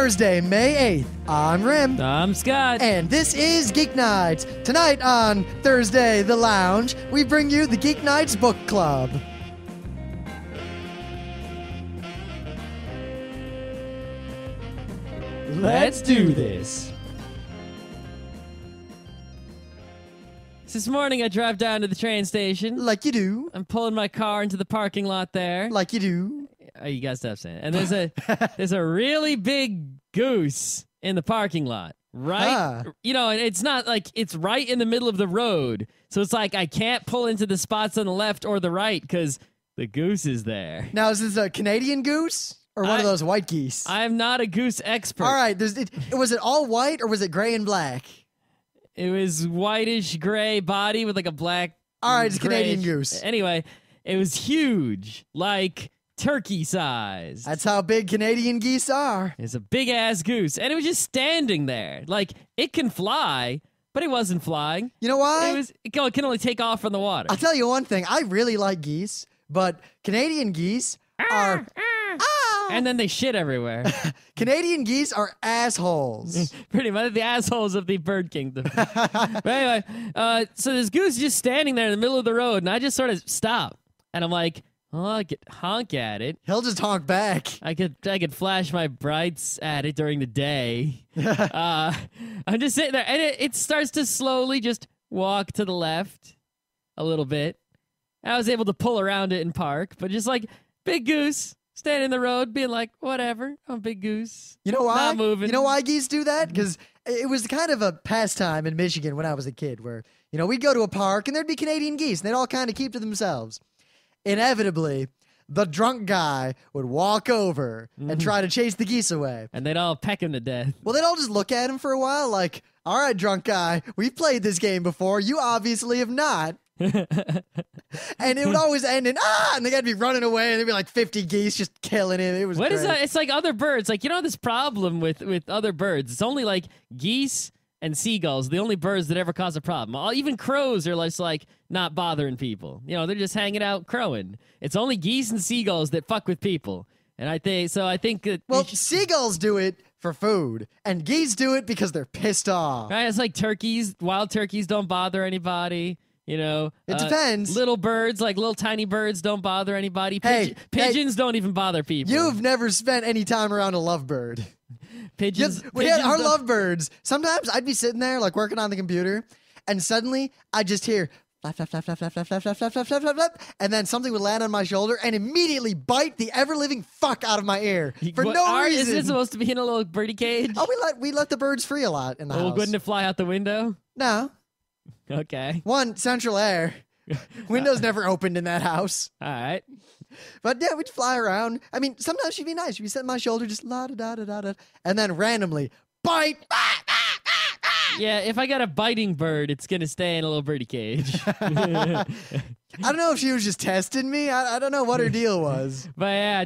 Thursday, May 8th. I'm Rim. I'm Scott. And this is Geeknights. Tonight on Thursday, The Lounge, we bring you the Geeknights Book Club. Let's do this. This morning I drive down to the train station. Like you do. I'm pulling my car into the parking lot there. Like you do. Oh, you gotta stop saying it. And there's a really big goose in the parking lot. Right? You know, it's not like it's right in the middle of the road. So it's like I can't pull into the spots on the left or the right because the goose is there. Now, is this a Canadian goose? Or one of those white geese? I am not a goose expert. All right, was it all white or was it gray and black? It was whitish gray body with like a black. All right, it's Canadian goose. Anyway, it was huge, like turkey size. That's how big Canadian geese are. It's a big ass goose, and it was just standing there. Like it can fly, but it wasn't flying. You know why? It can only take off from the water. I'll tell you one thing. I really like geese, but Canadian geese are. And then they shit everywhere. Canadian geese are assholes. Pretty much the assholes of the bird kingdom. But anyway, so this goose is just standing there in the middle of the road, and I just sort of stop. And I'm like, oh, I could honk at it. He'll just honk back. I could flash my brights at it during the day. I'm just sitting there, and it starts to slowly just walk to the left a little bit. I was able to pull around it and park, but just like, big goose. Standing in the road, being like, whatever, I'm a big goose. You know why? Not moving. You know why geese do that? Because it was kind of a pastime in Michigan when I was a kid where, we'd go to a park and there'd be Canadian geese and they'd all kind of keep to themselves. Inevitably, the drunk guy would walk over and try to chase the geese away. And they'd all peck him to death. Well, they'd all just look at him for a while like, all right, drunk guy, we've played this game before. You obviously have not. And it would always end in and they gotta be running away and there'd be like 50 geese just killing him. It was what great. is that? It's like other birds. Like, this problem with other birds. It's only like geese and seagulls, the only birds that ever cause a problem. Even crows are like not bothering people. They're just hanging out crowing. It's only geese and seagulls that fuck with people. And I think that seagulls do it for food, and geese do it because they're pissed off. Right? It's like turkeys. Wild turkeys don't bother anybody. It depends. Little birds, like little tiny birds, don't bother anybody. Pigeons don't even bother people. You've never spent any time around a lovebird. Pigeons. Our lovebirds. Sometimes I'd be sitting there, like working on the computer, and suddenly I'd just hear flap, flap, flap, flap, flap, flap, flap, flap, flap, flap, flap, flap, and then something would land on my shoulder and immediately bite the ever-living fuck out of my ear for no reason. Is it supposed to be in a little birdie cage? Oh, we let the birds free a lot in the house. Wouldn't it fly out the window? No. Okay. One, central air. Windows never opened in that house. All right. But yeah, we'd fly around. I mean, sometimes she'd be nice. She'd be sitting on my shoulder, just la-da-da-da-da-da, and then randomly, bite! Yeah, if I got a biting bird, it's going to stay in a little birdie cage. I don't know if she was just testing me. I don't know what her deal was. But yeah,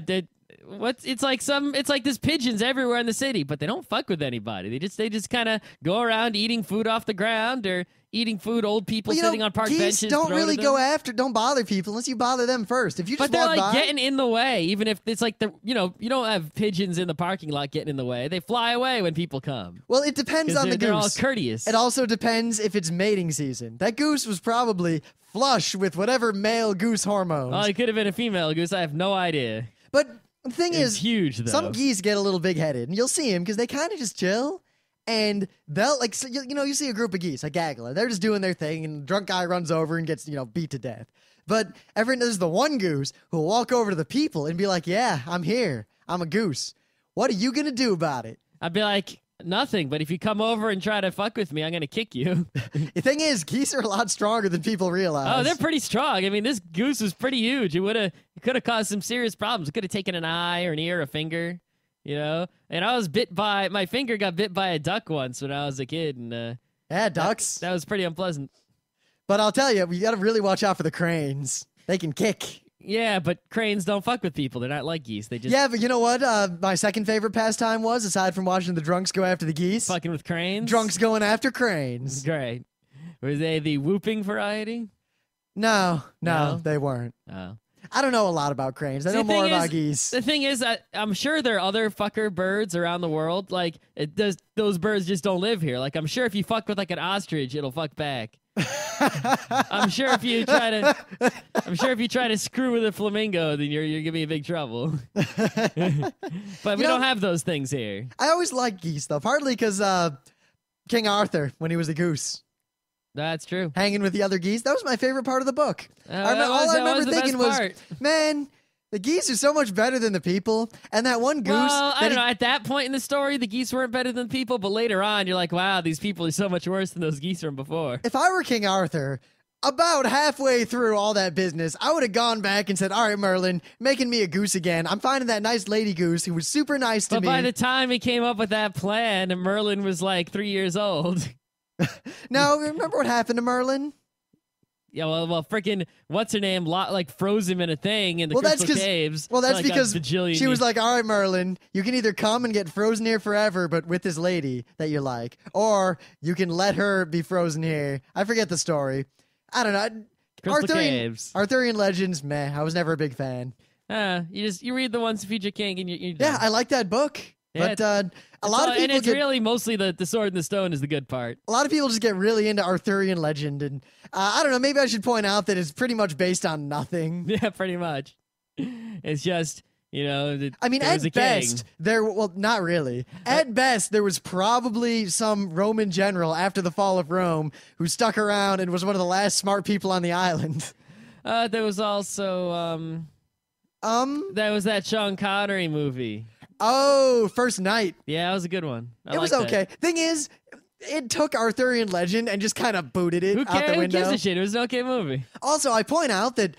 it's like there's pigeons everywhere in the city, but they don't fuck with anybody. They just kind of go around eating food off the ground or eating food old people sitting on park benches. Geese don't really don't bother people unless you bother them first. If you just but they're walk like by, getting in the way, even if it's like you don't have pigeons in the parking lot getting in the way. They fly away when people come. Well, it depends on the goose. They're all courteous. It also depends if it's mating season. That goose was probably flush with whatever male goose hormones. Oh, it could have been a female goose. I have no idea. But the thing is, huge though. Some geese get a little big-headed, and you'll see them because they kind of just chill. And they'll, you see a group of geese, a gaggle, they're just doing their thing, and the drunk guy runs over and gets, beat to death. But there's the one goose who will walk over to the people and be like, yeah, I'm here. I'm a goose. What are you going to do about it? I'd be like, nothing, but if you come over and try to fuck with me, I'm going to kick you. The thing is, geese are a lot stronger than people realize. Oh, they're pretty strong. I mean, this goose was pretty huge. It could have caused some serious problems. It could have taken an eye or an ear, a finger. And I was my finger got bit by a duck once when I was a kid. And yeah, ducks. That was pretty unpleasant. But I'll tell you, we got to really watch out for the cranes. They can kick. Yeah, but cranes don't fuck with people. They're not like geese. They just... Yeah, but you know what my second favorite pastime was, aside from watching the drunks go after the geese? Fucking with cranes? Drunks going after cranes. Great. Were they the whooping variety? No, they weren't. Oh. I don't know a lot about cranes. I know The more thing about is- geese. The thing is, I'm sure there are other fucker birds around the world. Like, those birds just don't live here. Like, I'm sure if you fuck with like an ostrich, it'll fuck back. I'm sure if you try to screw with a flamingo, then you're gonna be in big trouble. But we don't have those things here. I always liked geese, though, partly because King Arthur, when he was a goose, That's true. hanging with the other geese, that was my favorite part of the book. That all I remember was the best thinking was, part. man, the geese are so much better than the people. And that one goose... Well, I that don't know. At that point in the story, the geese weren't better than people, but later on, you're like, wow, these people are so much worse than those geese from before. If I were King Arthur, about halfway through all that business, I would have gone back and said, all right, Merlin, making me a goose again. I'm finding that nice lady goose who was super nice to But me. by the time he came up with that plan, Merlin was like 3 years old. Now, remember what happened to Merlin? Yeah, well, freaking, what's her name? Like froze him in a thing in the Well, that's crystal 'cause- caves. Well, that's for, like, a because bajillion she was years. like, all right, Merlin, you can either come and get frozen here forever, but with this lady that you like, or you can let her be frozen here. I forget the story. I don't know. Crystal Caves. Arthurian legends, meh. I was never a big fan. You read the Once Future King and you're Yeah, done. I like that book. Yeah, But a lot of and people it's really mostly the sword and the stone is the good part. a lot of people just get really into Arthurian legend, and I don't know. Maybe I should point out that it's pretty much based on nothing. Yeah, pretty much. It's just, I mean, there was at a king. best, not really. At best, there was probably some Roman general after the fall of Rome who stuck around and was one of the last smart people on the island. There was also there was that Sean Connery movie. Oh, First Night. Yeah, that was a good one. It was liked that. okay. Thing is, it took Arthurian legend and just kind of booted it Who out cares? the Who window. gives a shit? It was an okay movie. Also, I point out that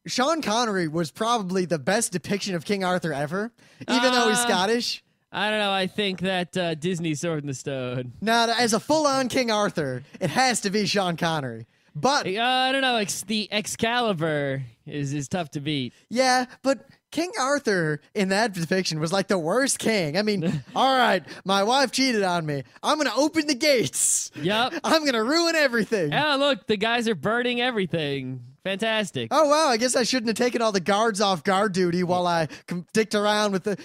Sean Connery was probably the best depiction of King Arthur ever, even though he's Scottish. I don't know. I think that Disney Sword in the Stone. Now, as a full-on King Arthur, it has to be Sean Connery. But I don't know. The Excalibur is tough to beat. yeah, but King Arthur in that depiction was like the worst king. I mean, all right, my wife cheated on me. I'm going to open the gates. Yup. I'm going to ruin everything. Oh, look, the guys are burning everything. Fantastic. Oh, wow, I guess I shouldn't have taken all the guards off guard duty while I dicked around with the...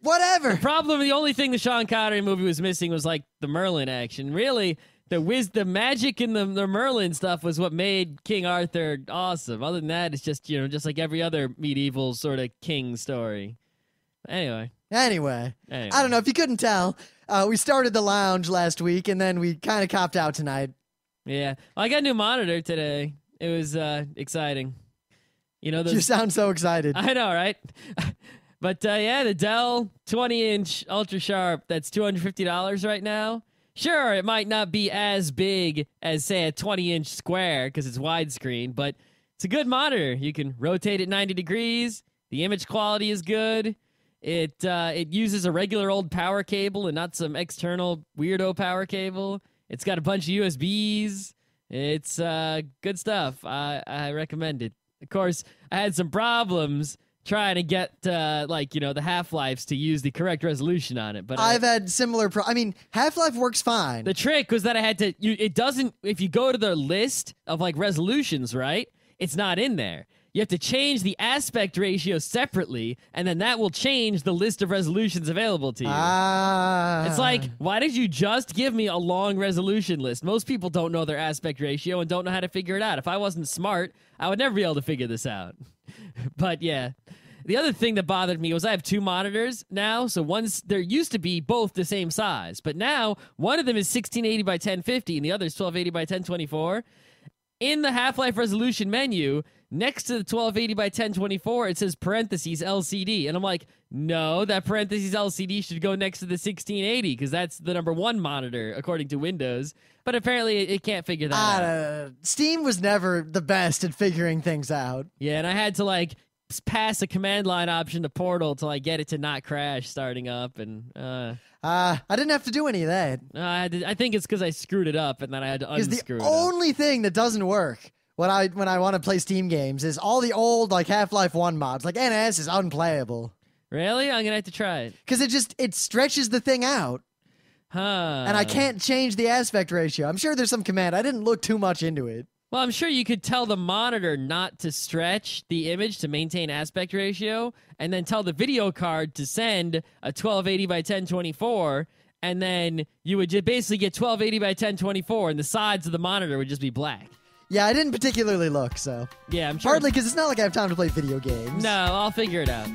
Whatever. The only thing the Sean Connery movie was missing was like the Merlin action. Really, the magic in the Merlin stuff was what made King Arthur awesome. Other than that, it's just like every other medieval sort of king story. Anyway, Anyway, I don't know if you couldn't tell. We started the lounge last week, and then we kind of copped out tonight. Yeah, well, I got a new monitor today. It was exciting. You sound so excited. I know, right? But yeah, the Dell 20-inch Ultra Sharp, that's $250 right now. Sure, it might not be as big as, say, a 20-inch square because it's widescreen, but it's a good monitor. You can rotate it 90 degrees. The image quality is good. It uses a regular old power cable and not some external weirdo power cable. It's got a bunch of USBs. It's good stuff. I recommend it. Of course, I had some problems trying to get the Half-Lives to use the correct resolution on it, but I've had similar Half-Life works fine. the trick was that I had to it doesn't, if you go to the list of like resolutions, right, it's not in there. You have to change the aspect ratio separately, and then that will change the list of resolutions available to you. It's like, why did you just give me a long resolution list? Most people don't know their aspect ratio and don't know how to figure it out. If I wasn't smart, I would never be able to figure this out. But yeah. The other thing that bothered me was I have two monitors now, so there used to be both the same size, but now one of them is 1680 by 1050 and the other is 1280 by 1024. In the Half-Life resolution menu, next to the 1280 by 1024, it says parentheses LCD, and I'm like, no, that parentheses LCD should go next to the 1680 because that's the number one monitor according to Windows. But apparently it can't figure that out. Steam was never the best at figuring things out. Yeah, and I had to pass a command line option to Portal to get it to not crash starting up, and I didn't have to do any of that. I think it's because I screwed it up and then I had to Because unscrew the it up. only thing that doesn't work when I want to play Steam games is all the old Half-Life 1 mods. NS is unplayable. Really? I'm gonna have to try it. Because it stretches the thing out. Huh. And I can't change the aspect ratio. I'm sure there's some command. I didn't look too much into it. Well, I'm sure you could tell the monitor not to stretch the image to maintain aspect ratio, and then tell the video card to send a 1280 by 1024, and then you would just basically get 1280 by 1024, and the sides of the monitor would just be black. Yeah, I didn't particularly look, so. Yeah, I'm sure. Partly because it's not like I have time to play video games. No, I'll figure it out.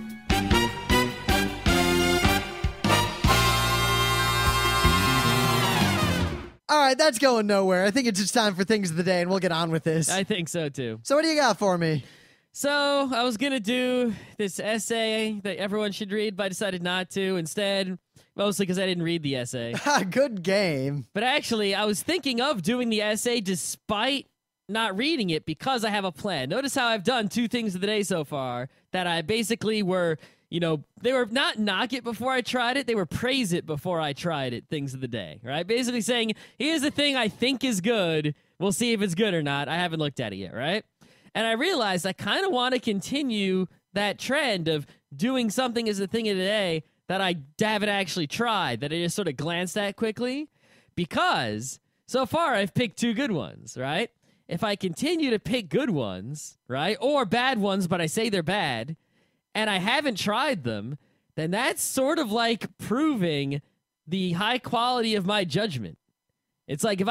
All right, that's going nowhere. I think it's just time for things of the day, and we'll get on with this. I think so, too. So what do you got for me? So, I was going to do this essay that everyone should read, but I decided not to instead, mostly because I didn't read the essay. Good game. But actually, I was thinking of doing the essay despite not reading it because I have a plan. Notice how I've done two things of the day so far that I basically were, they were not knock it before I tried it, they were praise it before I tried it, things of the day, right? Basically saying, here's the thing I think is good, we'll see if it's good or not, I haven't looked at it yet, right? And I realized I kind of want to continue that trend of doing something as a thing of the day that I haven't actually tried, that I just sort of glanced at quickly, because so far I've picked two good ones, right? If I continue to pick good ones, right, or bad ones, but I say they're bad, and I haven't tried them, then that's sort of like proving the high quality of my judgment. It's like if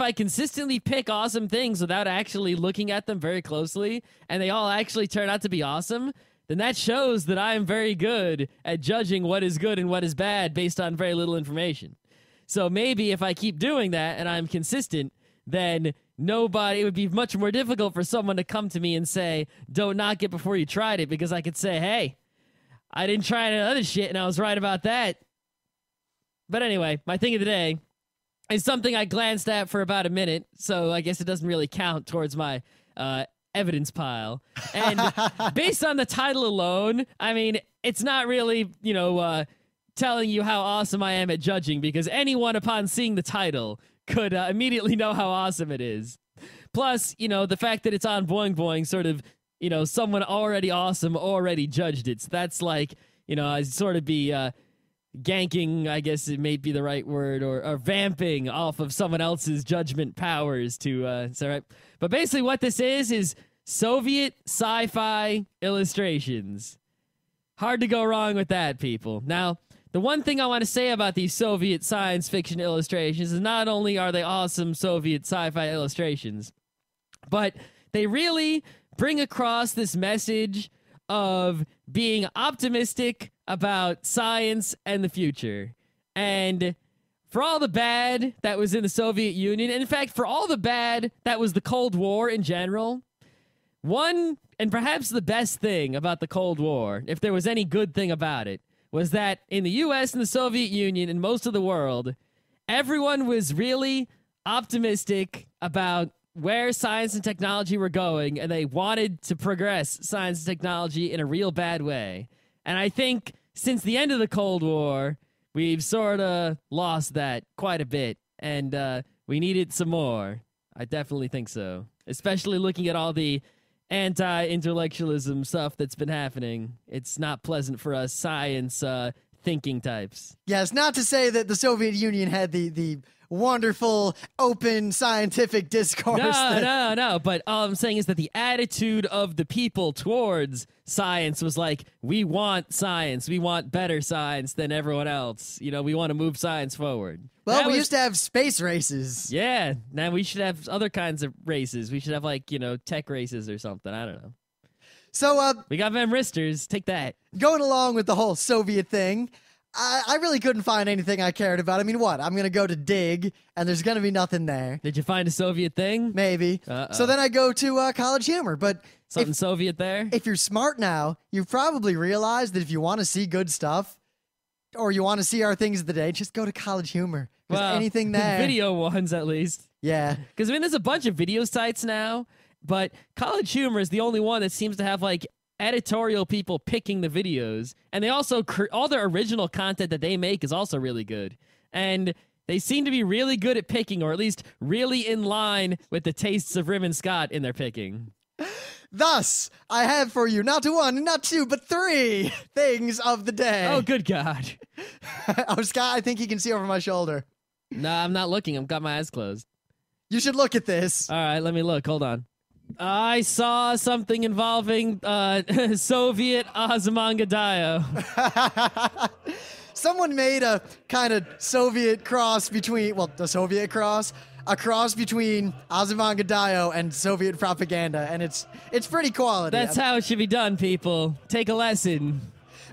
I consistently pick awesome things without actually looking at them very closely, and they all actually turn out to be awesome, then that shows that I am very good at judging what is good and what is bad based on very little information. So maybe if I keep doing that and I'm consistent, then it would be much more difficult for someone to come to me and say, don't knock it before you tried it, because I could say, hey, I didn't try any other shit and I was right about that. But anyway, my thing of the day is something I glanced at for about a minute, so I guess it doesn't really count towards my evidence pile. And based on the title alone, I mean, it's not really, telling you how awesome I am at judging, because anyone upon seeing the title could immediately know how awesome it is. Plus, the fact that it's on Boing Boing sort of, someone already awesome already judged it. So that's like, I'd sort of be ganking, I guess it may be the right word, or vamping off of someone else's judgment powers to, right? But basically what this is Soviet sci-fi illustrations. Hard to go wrong with that, people. Now, the one thing I want to say about these Soviet science fiction illustrations is not only are they awesome Soviet sci-fi illustrations, but they really bring across this message of being optimistic about science and the future. And for all the bad that was in the Soviet Union, and in fact, for all the bad that was the Cold War in general, one, and perhaps the best thing about the Cold War, if there was any good thing about it, was that in the US and the Soviet Union and most of the world, everyone was really optimistic about where science and technology were going, and they wanted to progress science and technology in a real bad way. And I think since the end of the Cold War, we've sort of lost that quite a bit, and we needed some more. I definitely think so, especially looking at all the anti-intellectualism stuff that's been happening. It's not pleasant for us science thinking types. Yes, not to say that the Soviet Union had the wonderful, open, scientific discourse. No. But all I'm saying is that the attitude of the people towards science was like, we want science. We want better science than everyone else. We want to move science forward. Well, we used to have space races. Yeah. Now we should have other kinds of races. We should have, tech races or something. I don't know. So, we got Van Risters. Take that. Going along with the whole Soviet thing, I really couldn't find anything I cared about. I mean, what? I'm going to go to Dig, and there's going to be nothing there. Did you find a Soviet thing? Maybe. So then I go to College Humor, but... Something Soviet there? If you're smart now, you've probably realized that if you want to see good stuff, or you want to see our things of the day, just go to College Humor. Well, anything there. Video ones, at least. Yeah. Because, there's a bunch of video sites now, but College Humor is the only one that seems to have, editorial people picking the videos, and they also all their original content that they make is also really good, and they seem to be really good at picking, or at least really in line with the tastes of Rim and Scott in their picking. Thus, I have for you not one, not two, but three things of the day. Oh, good God. Scott, I think you can see over my shoulder. No, I'm not looking. I've got my eyes closed. You should look at this. All right, let me look. Hold on. I saw something involving Soviet Ozymandias. Someone made a kind of Soviet cross between, well, the Soviet cross, a cross between Ozymandias and Soviet propaganda, and it's pretty quality. That's how it should be done, people. Take a lesson.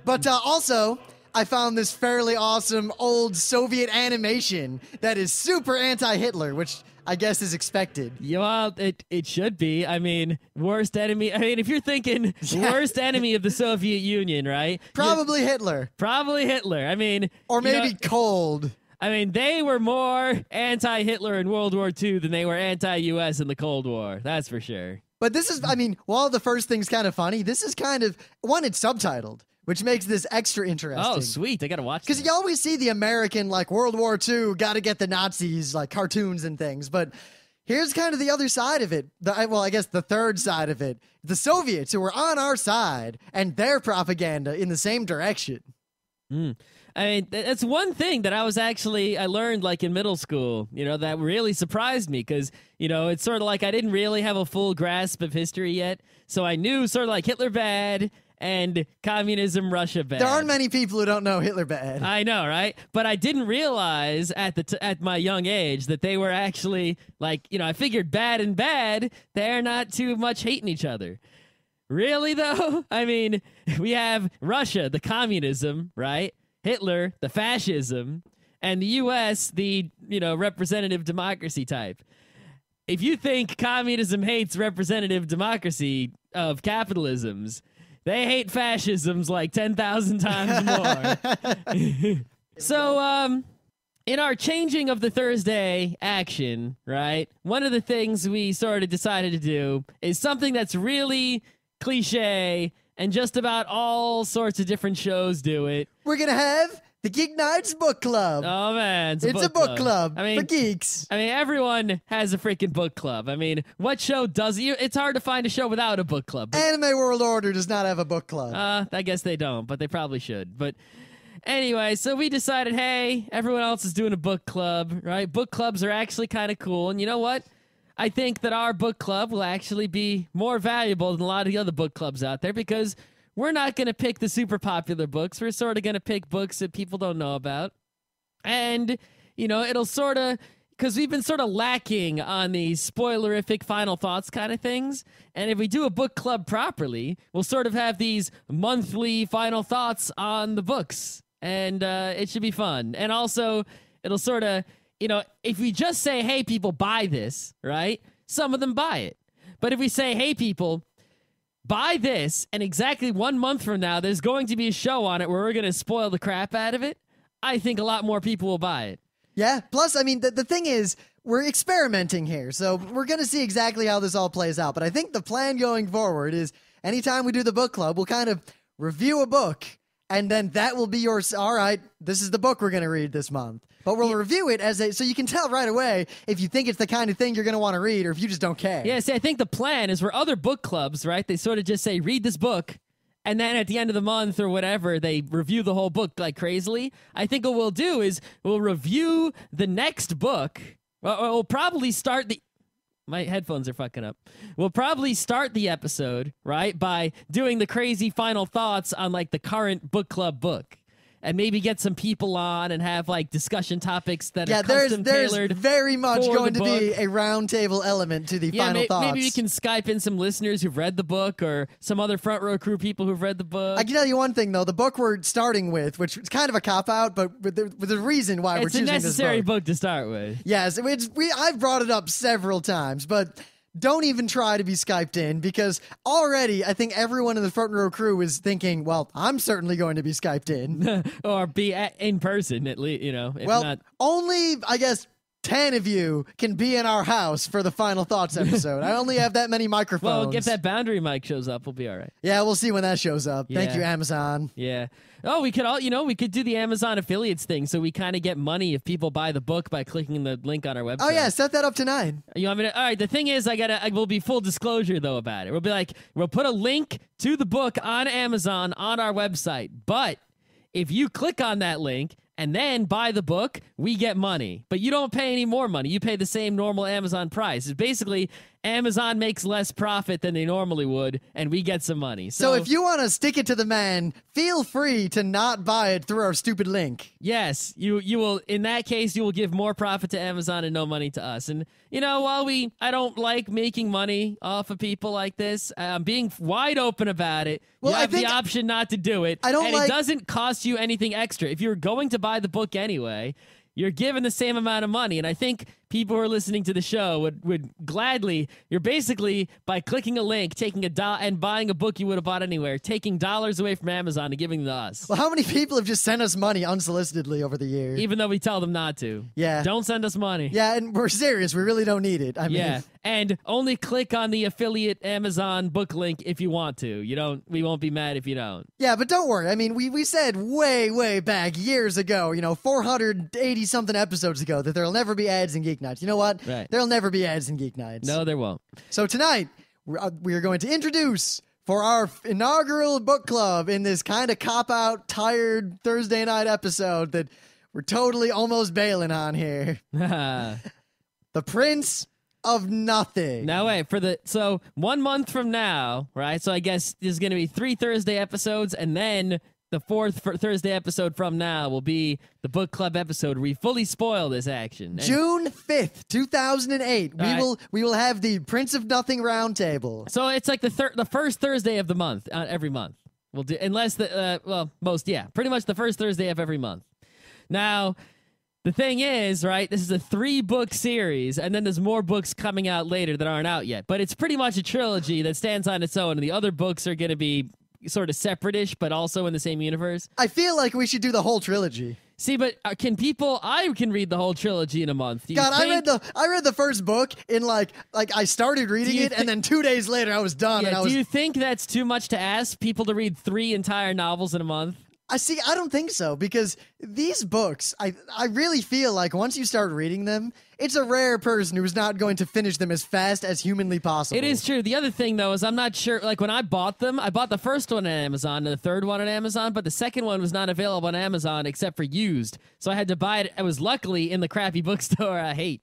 But also, I found this fairly awesome old Soviet animation that is super anti-Hitler, which I guess is expected. Yeah, well, it should be. I mean, worst enemy. I mean, if you're thinking worst enemy of the Soviet Union, right? Probably Hitler. Probably Hitler. I mean, or maybe cold. I mean, they were more anti-Hitler in World War II than they were anti-U.S. in the Cold War. That's for sure. But this is, I mean, while the first thing's kind of funny, this is kind of, one, it's subtitled, which makes this extra interesting. Oh, sweet. I got to watch Because you always see the American, like, World War II, got to get the Nazis, like, cartoons and things. But here's kind of the other side of it. Well, I guess the third side of it. The Soviets, who were on our side, and their propaganda in the same direction. I mean, that's one thing that I learned like in middle school, that really surprised me because, it's sort of like I didn't really have a full grasp of history yet. So I knew sort of like Hitler bad and communism, Russia bad. There aren't many people who don't know Hitler bad. I know, right? But I didn't realize at my young age that they were actually like, I figured bad and bad, they're not too much hating each other. Really, though? I mean, we have Russia, the communism, right? Hitler, the fascism, and the U.S., the, representative democracy type. If you think communism hates representative democracy of capitalisms, they hate fascisms like 10,000 times more. So, in our changing of the Thursday action, right, one of the things we sort of decided to do is something that's really cliche, and just about all sorts of different shows do it. We're going to have the Geeknights Book Club. Oh, man. It's a book club for geeks. I mean, everyone has a freaking book club. I mean, what show does it? It's hard to find a show without a book club. Anime World Order does not have a book club. I guess they don't, but they probably should. But anyway, so we decided, hey, everyone else is doing a book club, right? Book clubs are actually kind of cool. And you know what? I think that our book club will actually be more valuable than a lot of the other book clubs out there because we're not going to pick the super popular books. We're sort of going to pick books that people don't know about. And, it'll sort of, because we've been sort of lacking on these spoilerific final thoughts kind of things. And if we do a book club properly, we'll sort of have these monthly final thoughts on the books. And it should be fun. And also, it'll sort of, if we just say, hey, people, buy this, right? Some of them buy it. But if we say, hey, people, buy this, and exactly 1 month from now, there's going to be a show on it where we're going to spoil the crap out of it, I think a lot more people will buy it. Yeah. Plus, I mean, the thing is, we're experimenting here. So we're going to see exactly how this all plays out. But I think the plan going forward is anytime we do the book club, we'll kind of review a book. And then that will be yours. All right, this is the book we're going to read this month. But we'll review it so you can tell right away if you think it's the kind of thing you're going to want to read or if you just don't care. Yeah, see, I think the plan is for other book clubs, right? They sort of just say, read this book. And then at the end of the month or whatever, they review the whole book like crazily. I think what we'll do is we'll review the next book. We'll probably start the... My headphones are fucking up. We'll probably start the episode, right, by doing the crazy final thoughts on, like, the current book club book. And maybe get some people on and have, like, discussion topics that are custom tailored. There's very much going to be a roundtable element to the final thoughts. Maybe we can Skype in some listeners who've read the book or some other front row crew people who've read the book. I can tell you one thing, though. The book we're starting with, which is kind of a cop-out, but with the reason why we're choosing this book. It's a necessary book to start with. Yes, I've brought it up several times, but... Don't even try to be Skyped in because already I think everyone in the front row crew is thinking, well, I'm certainly going to be Skyped in. Or be in person at least, if not. Only, I guess, 10 of you can be in our house for the Final Thoughts episode. I only have that many microphones. Well, if that boundary mic shows up, we'll be all right. Yeah, we'll see when that shows up. Yeah. Thank you, Amazon. Yeah. Oh, we could do the Amazon affiliates thing so we kind of get money if people buy the book by clicking the link on our website. Oh, yeah, set that up tonight. You want me to? All right, the thing is, we'll be full disclosure, though, about it. We'll be like, we'll put a link to the book on Amazon on our website. But if you click on that link and then buy the book, we get money. But you don't pay any more money. You pay the same normal Amazon price. It's basically Amazon makes less profit than they normally would, and we get some money. So if you want to stick it to the man, feel free to not buy it through our stupid link. Yes, you will. In that case, you will give more profit to Amazon and no money to us. And while I don't like making money off of people like this, I'm being wide open about it. Well, you have the option not to do it. It doesn't cost you anything extra. If you're going to buy the book anyway, you're given the same amount of money. And I think people who are listening to the show would gladly, you're basically, by clicking a link, taking $1 and buying a book you would have bought anywhere, taking dollars away from Amazon and giving them to us. Well, how many people have just sent us money unsolicitedly over the years? Even though we tell them not to. Yeah. Don't send us money. Yeah, and we're serious. We really don't need it. I mean, yeah, and only click on the affiliate Amazon book link if you want to. We won't be mad if you don't. Yeah, but don't worry. I mean, we said way back years ago, 480-something episodes ago, that there'll never be ads in Geeknights. You know what? Right. There'll never be ads in Geeknights. No, there won't. So tonight, we are going to introduce, for our inaugural book club in this kind of cop-out, tired Thursday night episode that we're totally almost bailing on here, The Prince of Nothing. Now wait, so 1 month from now, right? So I guess there's going to be 3 Thursday episodes, and then the 4th Thursday episode from now will be the book club episode where we fully spoil this action. June 5th, 2008. We will have the Prince of Nothing roundtable. So it's like the first Thursday of the month, every month. We'll do, unless pretty much the first Thursday of every month. Now, the thing is, right, this is a 3-book series, and then there's more books coming out later that aren't out yet. But it's pretty much a trilogy that stands on its own, and the other books are going to be sort of separate-ish, but also in the same universe. I feel like we should do the whole trilogy. See, but I can read the whole trilogy in a month. I read the first book in like I started reading it, and then 2 days later I was done. Yeah, do you think that's too much to ask people to read 3 entire novels in a month? I don't think so, because these books, I really feel like once you start reading them, it's a rare person who's not going to finish them as fast as humanly possible. It is true. The other thing, though, is I'm not sure, like when I bought them, I bought the first one on Amazon and the third one on Amazon, but the second one was not available on Amazon except for used. So I had to buy it. I was luckily in the crappy bookstore I hate.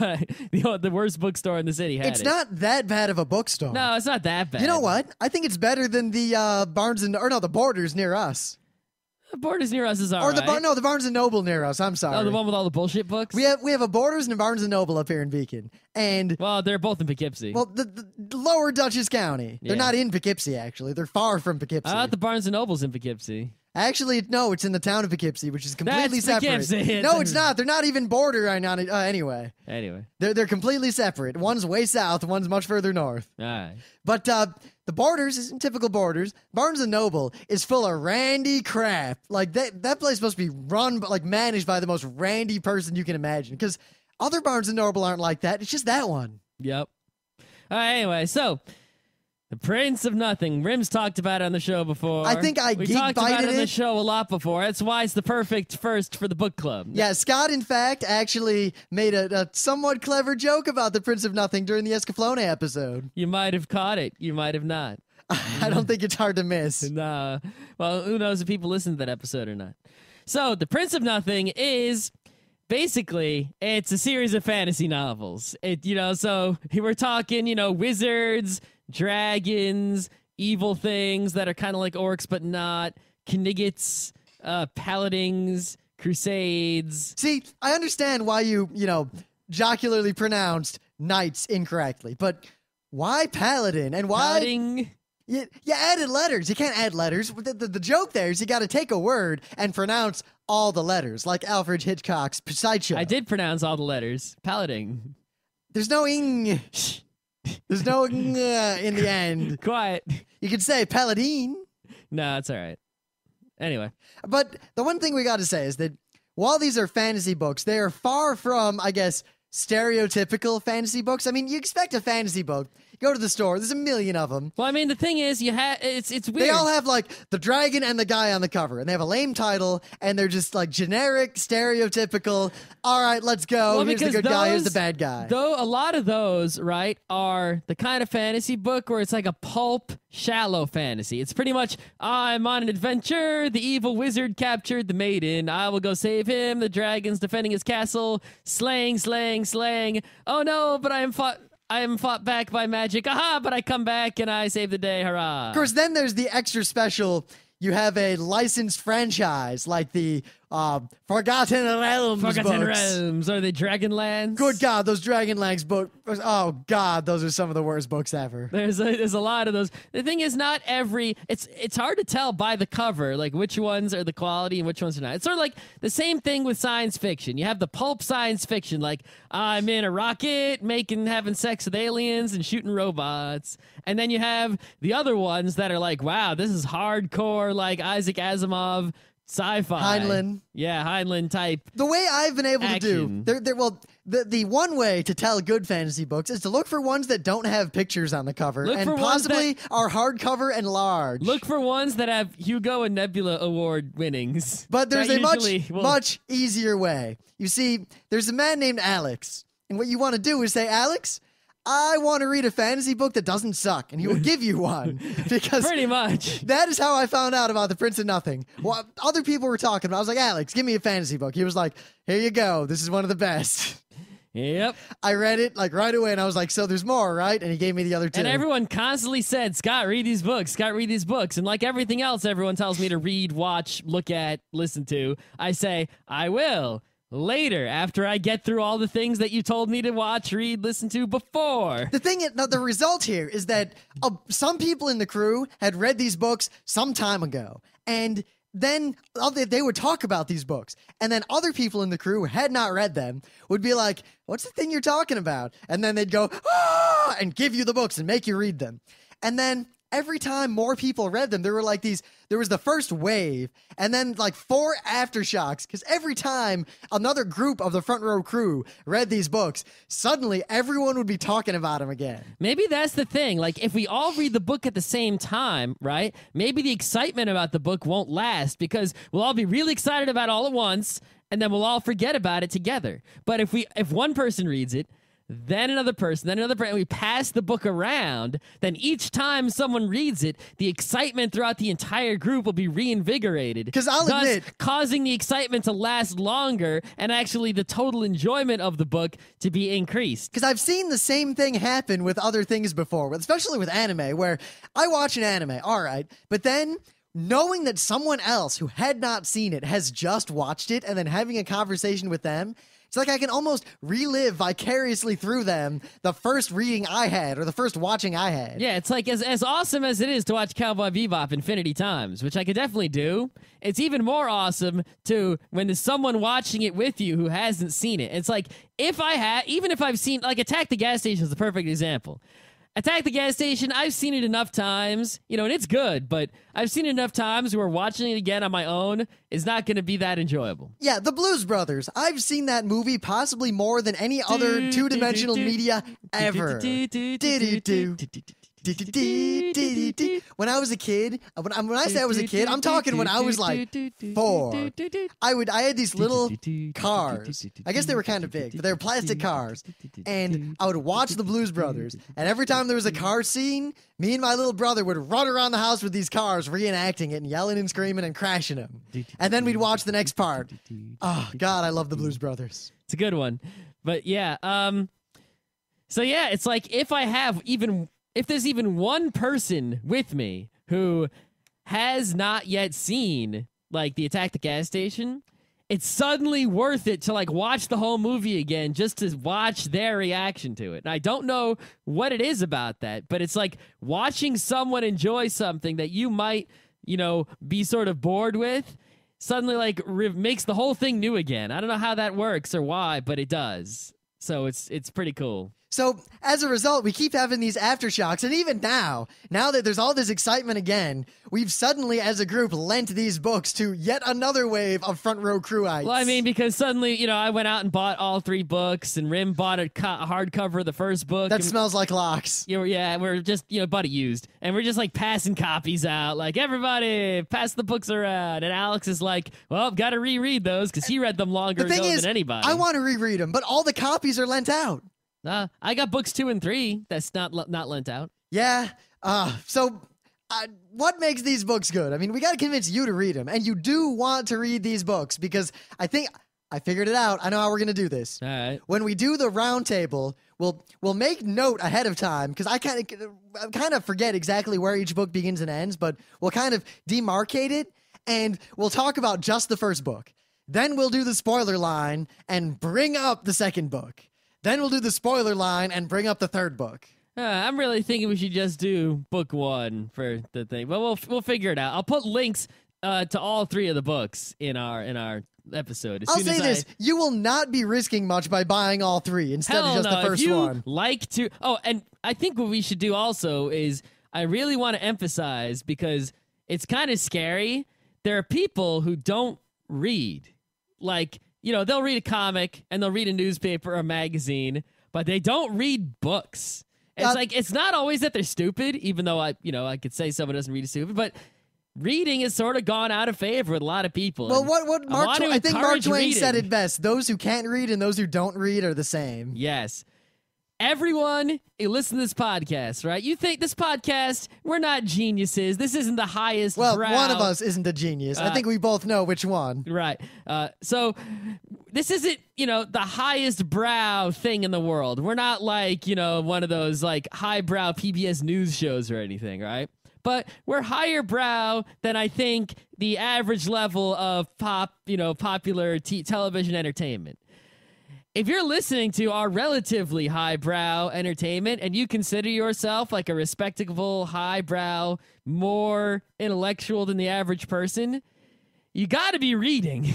But the worst bookstore in the city had it. It's not that bad of a bookstore. No, it's not that bad. You know what? I think it's better than the the Borders near us. The Borders near us is all right. The Barnes & Noble near us. I'm sorry. Oh, the one with all the bullshit books? We have a Borders and a Barnes & Noble up here in Beacon. And well, they're both in Poughkeepsie. Well, the lower Dutchess County. They're not in Poughkeepsie, actually. They're far from Poughkeepsie. I thought the Barnes & Noble's in Poughkeepsie. Actually, no, it's in the town of Poughkeepsie, which is completely That's separate. Poughkeepsie. No, it's not. They're not even bordering on it. Anyway. They're completely separate. One's way south, one's much further north. All right. But the Borders isn't typical Borders. Barnes & Noble is full of randy crap. Like, that place must be run, managed by the most randy person you can imagine. Because other Barnes & Noble aren't like that. It's just that one. Yep. All right, anyway, so The Prince of Nothing. Rim's talked about it on the show before. I think we talked about it on it the show a lot before. That's why it's the perfect first for the book club. Yeah, Scott, in fact, actually made a somewhat clever joke about The Prince of Nothing during the Escaflowne episode. You might have caught it. You might have not. I don't think it's hard to miss. Nah. Well, who knows if people listen to that episode or not. So, The Prince of Nothing is basically, it's a series of fantasy novels. So we're talking, wizards, dragons, evil things that are kind of like orcs but not, Kniggets, paladins, crusades. See, I understand why you jocularly pronounced knights incorrectly, but why paladin and why... Paladin. You added letters. You can't add letters. The joke there is you got to take a word and pronounce all the letters, like Alfred Hitchcock's Psycho. I did pronounce all the letters. Paladin. There's no ing. There's no in the end. Quiet. You could say paladin. No, it's all right. Anyway. But the one thing we got to say is that while these are fantasy books, they are far from, I guess, stereotypical fantasy books. I mean, you expect a fantasy book. Go to the store. There's a million of them. Well, I mean, the thing is, it's weird. They all have like the dragon and the guy on the cover, and they have a lame title, and they're just like generic, stereotypical. All right, let's go. Well, here's the good guy. Here's the bad guy. Though a lot of those, right, are the kind of fantasy book where it's like a pulp, shallow fantasy. It's pretty much, I'm on an adventure. The evil wizard captured the maiden. I will go save him. The dragon's defending his castle. Slaying, slaying, slaying. Oh no, but I am fought back by magic. Aha, but I come back and I save the day. Hurrah. Of course, then there's the extra special. You have a licensed franchise like the Forgotten Realms books. Realms, or the Dragonlands. Good God, those Dragonlands books. Oh God, those are some of the worst books ever. There's a lot of those. The thing is, not every. It's hard to tell by the cover, like which ones are the quality and which ones are not. It's sort of like the same thing with science fiction. You have the pulp science fiction, like I'm in a rocket, having sex with aliens and shooting robots. And then you have the other ones that are like, wow, this is hardcore, like Isaac Asimov sci-fi. Heinlein. Yeah, Heinlein type. The way I've been able action. to do, the one way to tell good fantasy books is to look for ones that don't have pictures on the cover and possibly are hardcover and large. Look for ones that have Hugo and Nebula Award winnings. But there's much easier way. You see, there's a man named Alex, and what you want to do is say, Alex, I want to read a fantasy book that doesn't suck, and he will give you one. Because pretty much. That is how I found out about The Prince of Nothing. Well, other people were talking about it. I was like, Alex, give me a fantasy book. He was like, here you go. This is one of the best. Yep. I read it like right away, and I was like, so there's more, right? And he gave me the other two. And everyone constantly said, Scott, read these books. Scott, read these books. And like everything else everyone tells me to read, watch, look at, listen to, I say, I will. Later, after I get through all the things that you told me to watch, read, listen to before. The result here is that some people in the crew had read these books some time ago, and then they would talk about these books, and then other people in the crew who had not read them would be like, what's the thing you're talking about? And then they'd go, ah, and give you the books and make you read them. And then every time more people read them, there was the first wave, and then like 4 aftershocks, because every time another group of the front row crew read these books, suddenly everyone would be talking about them again. Maybe that's the thing. Like, if we all read the book at the same time, right, maybe the excitement about the book won't last, because we'll all be really excited about it all at once, and then we'll all forget about it together. But if one person reads it, then another person, and we pass the book around, then each time someone reads it, the excitement throughout the entire group will be reinvigorated. Because I'll admit, causing the excitement to last longer and actually the total enjoyment of the book to be increased. Because I've seen the same thing happen with other things before, especially with anime, where I watch an anime, all right, but then knowing that someone else who had not seen it has just watched it and then having a conversation with them, it's like I can almost relive vicariously through them the first reading I had or the first watching I had. Yeah, it's like as awesome as it is to watch Cowboy Bebop infinity times, which I could definitely do, it's even more awesome when there's someone watching it with you who hasn't seen it. It's like, even if I've seen, like Attack the Gas Station is the perfect example. Attack the Gas Station, I've seen it enough times, and it's good, but I've seen it enough times where watching it again on my own is not going to be that enjoyable. Yeah, The Blues Brothers. I've seen that movie possibly more than any other two-dimensional media ever. When I was a kid, when I say I was a kid, I'm talking when I was like 4. I had these little cars. I guess they were kind of big, but they were plastic cars. And I would watch the Blues Brothers. And every time there was a car scene, me and my little brother would run around the house with these cars, reenacting it and yelling and screaming and crashing them. And then we'd watch the next part. Oh, God, I love the Blues Brothers. It's a good one. But yeah, so yeah, it's like if there's even one person with me who has not yet seen, like, the Attack the Gas Station, it's suddenly worth it to, like, watch the whole movie again just to watch their reaction to it. And I don't know what it is about that, but it's like watching someone enjoy something that you might, be sort of bored with, suddenly, like, makes the whole thing new again. I don't know how that works or why, but it does. So it's pretty cool. So as a result, we keep having these aftershocks. And even now that there's all this excitement again, we've suddenly, as a group, lent these books to yet another wave of Front Row Crewites. Well, I mean, because suddenly, I went out and bought all 3 books, and Rim bought a hardcover of the first book. That smells like locks. Yeah, we're just, buddy used. And we're just, like, passing copies out. Like, everybody, pass the books around. And Alex is like, well, got to reread those, because he read them longer ago than anybody. I want to reread them, but all the copies are lent out. I got books 2 and 3. That's not lent out. Yeah. So what makes these books good? I mean, we got to convince you to read them, and you do want to read these books because I think I figured it out. I know how we're gonna do this. All right. When we do the round table, we'll make note ahead of time because I kind of forget exactly where each book begins and ends, but we'll kind of demarcate it, and we'll talk about just the first book. Then we'll do the spoiler line and bring up the second book. Then we'll do the spoiler line and bring up the third book. I'm really thinking we should just do book 1 for the thing. But we'll figure it out. I'll put links to all 3 of the books in our episode. I'll say this: you will not be risking much by buying all 3 instead of just the first one. And I think what we should do also is I really want to emphasize, because it's kind of scary. There are people who don't read, like. They'll read a comic and they'll read a newspaper or a magazine, but they don't read books. It's not always that they're stupid, even though I could say someone doesn't read stupid, but reading has sort of gone out of favor with a lot of people. Well, I think Mark Twain said it best. Those who can't read and those who don't read are the same. Yes. Everyone who listens to this podcast, right? You think this podcast, we're not geniuses. This isn't the highest brow. One of us isn't a genius. I think we both know which one. Right. So this isn't, the highest brow thing in the world. We're not like, one of those like highbrow PBS news shows or anything, right? But we're higher brow than I think the average level of popular television entertainment. If you're listening to our relatively highbrow entertainment and you consider yourself like a respectable, highbrow, more intellectual than the average person, you got to be reading.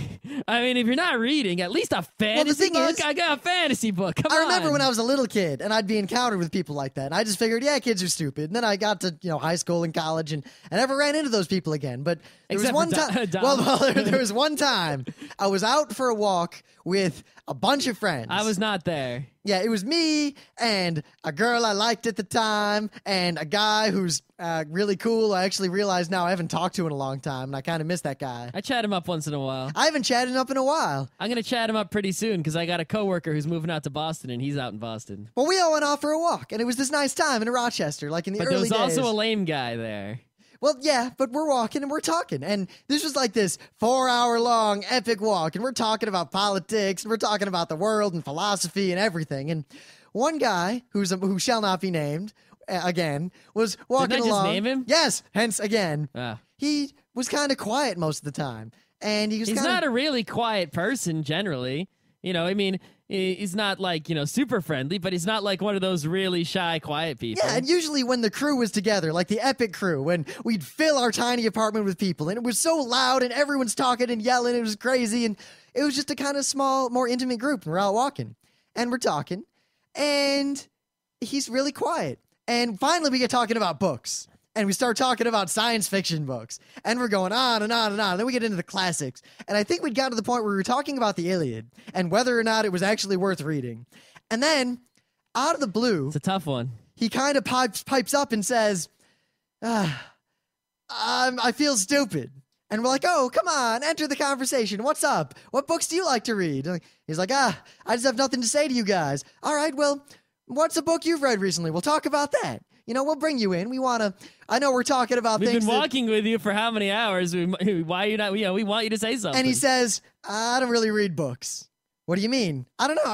I mean, if you're not reading, at least a fantasy book. I got a fantasy book. Come on. I remember when I was a little kid and I'd be encountered with people like that. And I just figured, yeah, kids are stupid. And then I got to, high school and college and I never ran into those people again. But there was one time. There was one time I was out for a walk with a bunch of friends. I was not there. Yeah, it was me and a girl I liked at the time and a guy who's really cool. I actually realized now I haven't talked to in a long time, and I kind of miss that guy. I chat him up once in a while. I haven't chatted him up in a while. I'm going to chat him up pretty soon because I got a coworker who's moving out to Boston, and he's out in Boston. Well, we all went off for a walk, and it was this nice time in Rochester, like in the early days. But there was also a lame guy there. Well, yeah, but we're walking and we're talking. And this was like this 4-hour-long epic walk. And we're talking about politics. And we're talking about the world and philosophy and everything. And one guy, who shall not be named, again, was walking along. Didn't I just name him? Yes, hence again. He was kind of quiet most of the time. And he's not a really quiet person, generally. He's not like, super friendly, but he's not like one of those really shy, quiet people. Yeah, and usually when the crew was together, like the epic crew, when we'd fill our tiny apartment with people, and it was so loud, and everyone's talking and yelling, it was crazy, and it was just a kind of small, more intimate group, and we're out walking, and we're talking, and he's really quiet. And finally we get talking about books. And we start talking about science fiction books. And we're going on and on and on. And then we get into the classics. And I think we'd got to the point where we were talking about the Iliad and whether or not it was actually worth reading. And then, out of the blue... It's a tough one. He kind of pipes up and says, I feel stupid. And we're like, oh, come on, enter the conversation. What's up? What books do you like to read? He's like, I just have nothing to say to you guys. All right, well, what's a book you've read recently? We'll talk about that. We'll bring you in. I know we're talking about We've things. We've been walking with you for how many hours? Why are you not, we want you to say something. And he says, I don't really read books. What do you mean? I don't know.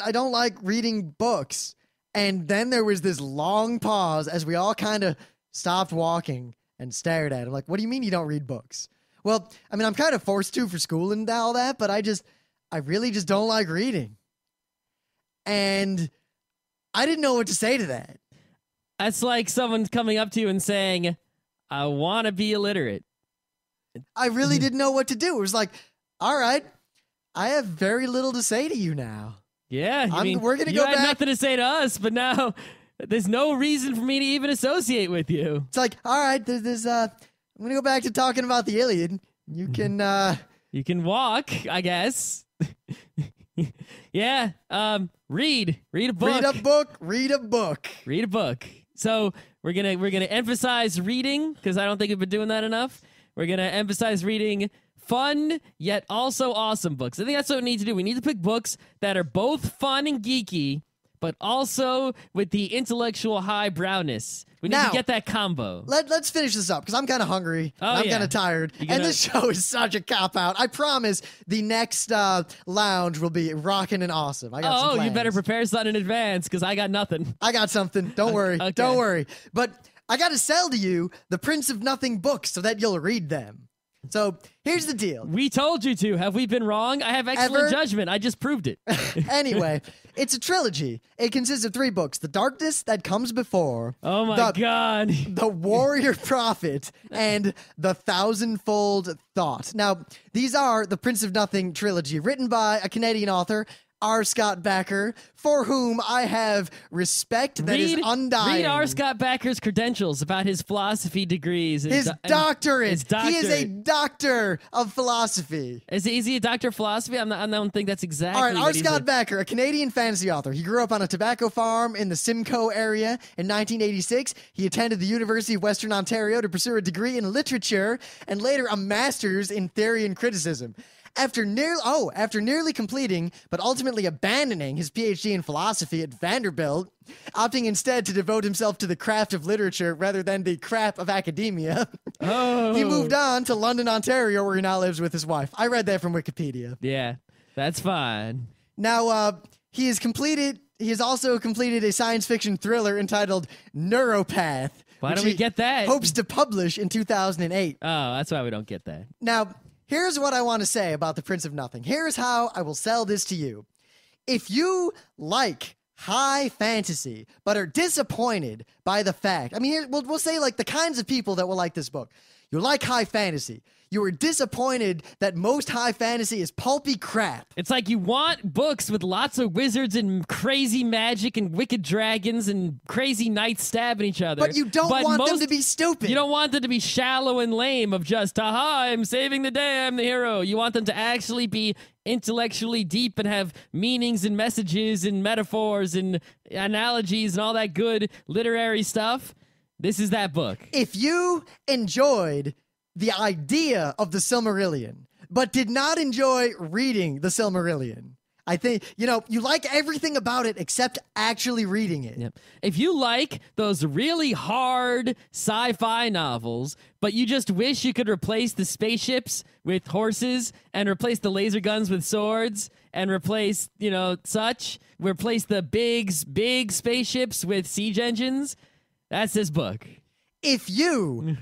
I don't like reading books. And then there was this long pause as we all kind of stopped walking and stared at him. Like, what do you mean you don't read books? Well, I mean, I'm kind of forced to for school and all that, but I really just don't like reading. And I didn't know what to say to that. That's like someone coming up to you and saying, I want to be illiterate. I really didn't know what to do. It was like, all right, I have very little to say to you now. Yeah, I mean, we're gonna you go had back. nothing to say to us, but now there's no reason for me to even associate with you. It's like, all right, there's I'm gonna go back to talking about the Iliad. You can You can walk, I guess. Yeah. Read a book. read a book. Read a book. Read a book. So we're gonna emphasize reading because I don't think we've been doing that enough. We're gonna emphasize reading fun yet also awesome books. I think that's what we need to do. We need to pick books that are both fun and geeky, but also with the intellectual highbrowness. We need Now, to get that combo. Let's finish this up because I'm kind of hungry. Oh, I'm yeah. kind of tired. And this show is such a cop-out. I promise the next lounge will be rocking and awesome. I got some Oh, you plans. better prepare something in advance because I got nothing. I got something. Don't worry. Okay. Don't worry. But I got to sell to you the Prince of Nothing books so that you'll read them. So here's the deal. We told you to. Have we been wrong? I have excellent Ever? judgment. I just proved it. Anyway, it's a trilogy. It consists of 3 books: The Darkness That Comes Before, Oh my God. The Warrior Prophet, and The Thousandfold Thought. Now, these are the Prince of Nothing trilogy, written by a Canadian author, R. Scott Bakker, for whom I have respect that is undying. Read R. Scott Bakker's credentials about his philosophy degrees. And His and doctorate. his He is a doctorate. doctor of philosophy. Is he a doctor of philosophy? I don't think that's exactly. All right, R. what he's Scott a- Bakker, a Canadian fantasy author. He grew up on a tobacco farm in the Simcoe area in 1986. He attended the University of Western Ontario to pursue a degree in literature and later a master's in theory and criticism. After nearly completing, but ultimately abandoning his PhD in philosophy at Vanderbilt, opting instead to devote himself to the craft of literature rather than the crap of academia, Oh. he moved on to London, Ontario, where he now lives with his wife. I read that from Wikipedia. Yeah, that's fine. Now, he has also completed a science fiction thriller entitled Neuropath. Why which don't we he get that? hopes to publish in 2008. Oh, that's why we don't get that. Now, here's what I want to say about The Prince of Nothing. Here's how I will sell this to you. If you like high fantasy, but are disappointed by the fact, I mean, here, we'll say like the kinds of people that will like this book. You like high fantasy. You are disappointed that most high fantasy is pulpy crap. It's like you want books with lots of wizards and crazy magic and wicked dragons and crazy knights stabbing each other. But you don't want them to be stupid. You don't want them to be shallow and lame of just, haha, I'm saving the day, I'm the hero. You want them to actually be intellectually deep and have meanings and messages and metaphors and analogies and all that good literary stuff. This is that book. If you enjoyed the idea of the Silmarillion, but did not enjoy reading the Silmarillion, I think, you like everything about it except actually reading it. Yep. If you like those really hard sci-fi novels, but you just wish you could replace the spaceships with horses and replace the laser guns with swords and replace, replace the big spaceships with siege engines, that's this book. If you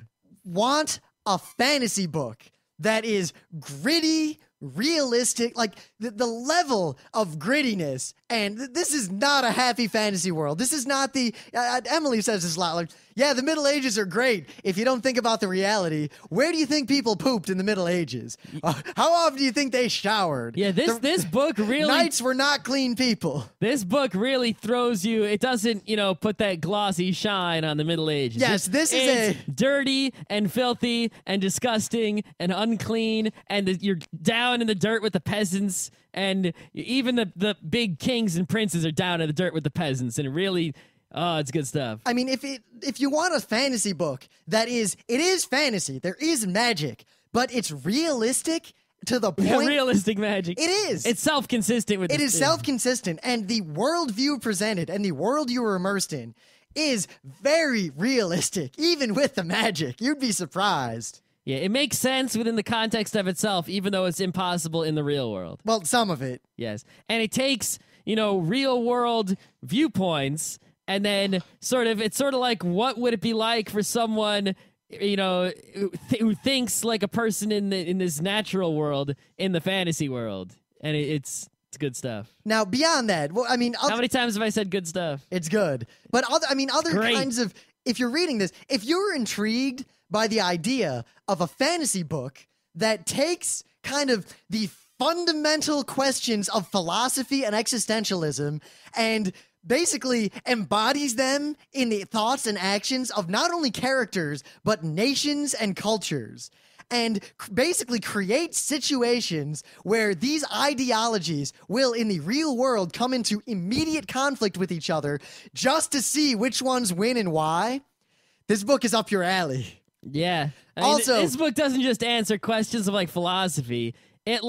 want a fantasy book that is gritty, realistic, like the level of grittiness, and this is not a happy fantasy world. This is not the Emily says this a lot, like, yeah, the Middle Ages are great if you don't think about the reality. Where do you think people pooped in the Middle Ages? How often do you think they showered? Yeah, this book really Knights were not clean people. This book really throws you. It doesn't, put that glossy shine on the Middle Ages. Yes, this is it's dirty and filthy and disgusting and unclean, and you're down in the dirt with the peasants, and even the big kings and princes are down in the dirt with the peasants, and it really, it's good stuff. I mean, if you want a fantasy book it is fantasy, there is magic, but it's realistic to the point. Realistic magic. It is. It's self-consistent with It is self-consistent, and the worldview presented and the world you were immersed in is very realistic, even with the magic. You'd be surprised. Yeah, it makes sense within the context of itself, even though it's impossible in the real world. Well, some of it. Yes. And it takes, real world viewpoints, and then it's sort of like, what would it be like for someone, who thinks like a person in this natural world, in the fantasy world. And it's good stuff. Now, beyond that, well, I mean, How many times have I said good stuff? it's good. But other Great. kinds of, if you're reading this, if you're intrigued by the idea of a fantasy book that takes kind of the fundamental questions of philosophy and existentialism and basically embodies them in the thoughts and actions of not only characters, but nations and cultures. And basically create situations where these ideologies will, in the real world, come into immediate conflict with each other just to see which ones win and why. This book is up your alley. Yeah. I mean, Also, this book doesn't just answer questions of like philosophy. It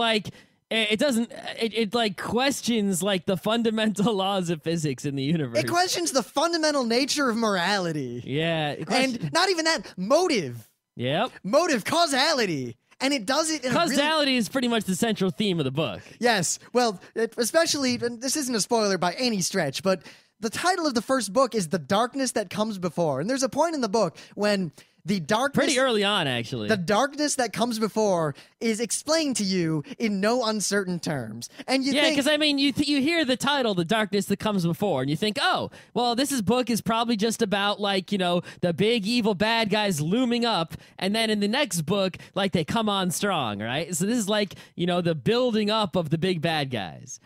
questions like the fundamental laws of physics in the universe. it questions the fundamental nature of morality. Yeah. And not even that, motive. Yep. Motive, causality. And it does it in Causality is pretty much the central theme of the book. Yes. Well, especially, and this isn't a spoiler by any stretch, but the title of the first book is The Darkness That Comes Before. And there's a point in the book when the darkness... Pretty early on, actually. The darkness that comes before is explained to you in no uncertain terms. And you think... Yeah, because, I mean, you hear the title, The Darkness That Comes Before, and you think, oh, well, book is probably just about, like, you know, the big evil bad guys looming up, and then in the next book, like, they come on strong, right? So this is like, you know, the building up of the big bad guys.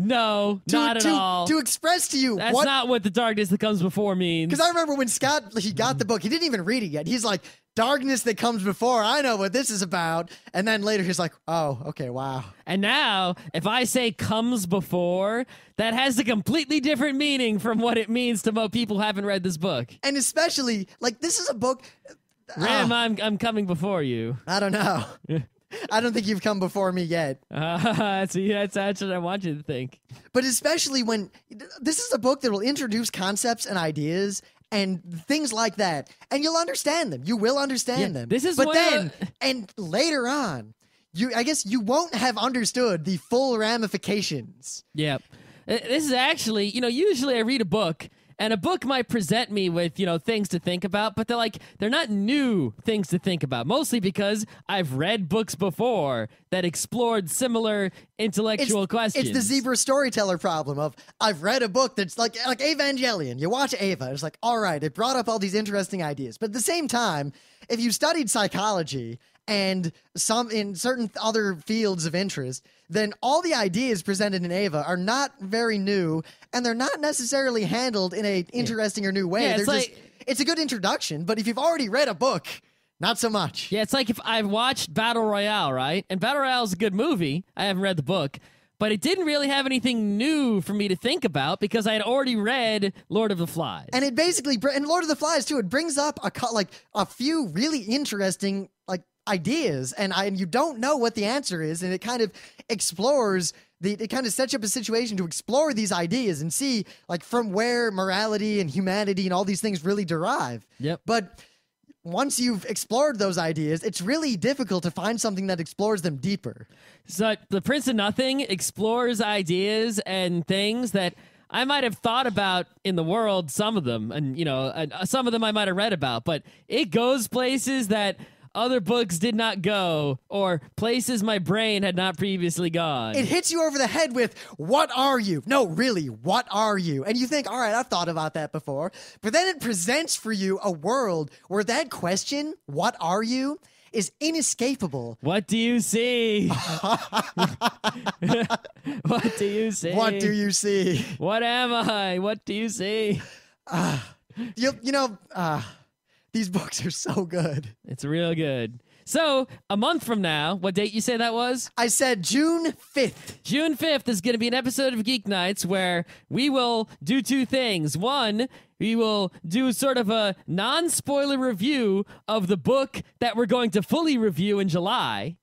No, not at all. To express to you That's not what The Darkness That Comes Before means. Because I remember when Scott, he got the book, he didn't even read it yet. He's like, darkness that comes before, I know what this is about. And then later he's like, oh, okay, wow. And now, if I say comes before, that has a completely different meaning from what it means to most people who haven't read this book. And especially, like, this is a book... Ram, I'm coming before you. I don't know. I don't think you've come before me yet. That's what I want you to think. But especially when this is a book that will introduce concepts and ideas and things like that, and you'll understand them. You will understand them. This is but then, and later on, I guess you won't have understood the full ramifications. Yep. This is actually, you know, usually I read a book. And a book might present me with, you know, things to think about, but they're not new things to think about, mostly because I've read books before that explored similar intellectual questions. It's the zebra storyteller problem of, I've read a book that's like Evangelion. You watch Ava, it's like, all right, it brought up all these interesting ideas. But at the same time, if you studied psychology and some in certain other fields of interest, then all the ideas presented in Ava are not very new, and they're not necessarily handled in a interesting or new way. Yeah, it's a good introduction, but if you've already read a book, not so much. Yeah, it's like if I've watched Battle Royale, right? And Battle Royale is a good movie. I haven't read the book, but it didn't really have anything new for me to think about because I had already read Lord of the Flies. And it basically, and Lord of the Flies too, it brings up a few really interesting ideas, and you don't know what the answer is, and it kind of explores it kind of sets up a situation to explore these ideas and see like from where morality and humanity and all these things really derive. Yep. But once you've explored those ideas, it's really difficult to find something that explores them deeper. So the Prince of Nothing explores ideas and things that I might have thought about in the world, some of them, and you know, some of them I might have read about, but it goes places that other books did not go, or places my brain had not previously gone. It hits you over the head with, what are you? No, really, what are you? And you think, all right, I've thought about that before. But then it presents for you a world where that question, what are you, is inescapable. What do you see? What do you see? What do you see? What am I? What do you see? These books are so good. It's real good. So, a month from now, what date you say that was? I said June 5th. June 5th is going to be an episode of Geeknights where we will do two things. One, we will do sort of a non-spoiler review of the book that we're going to fully review in July.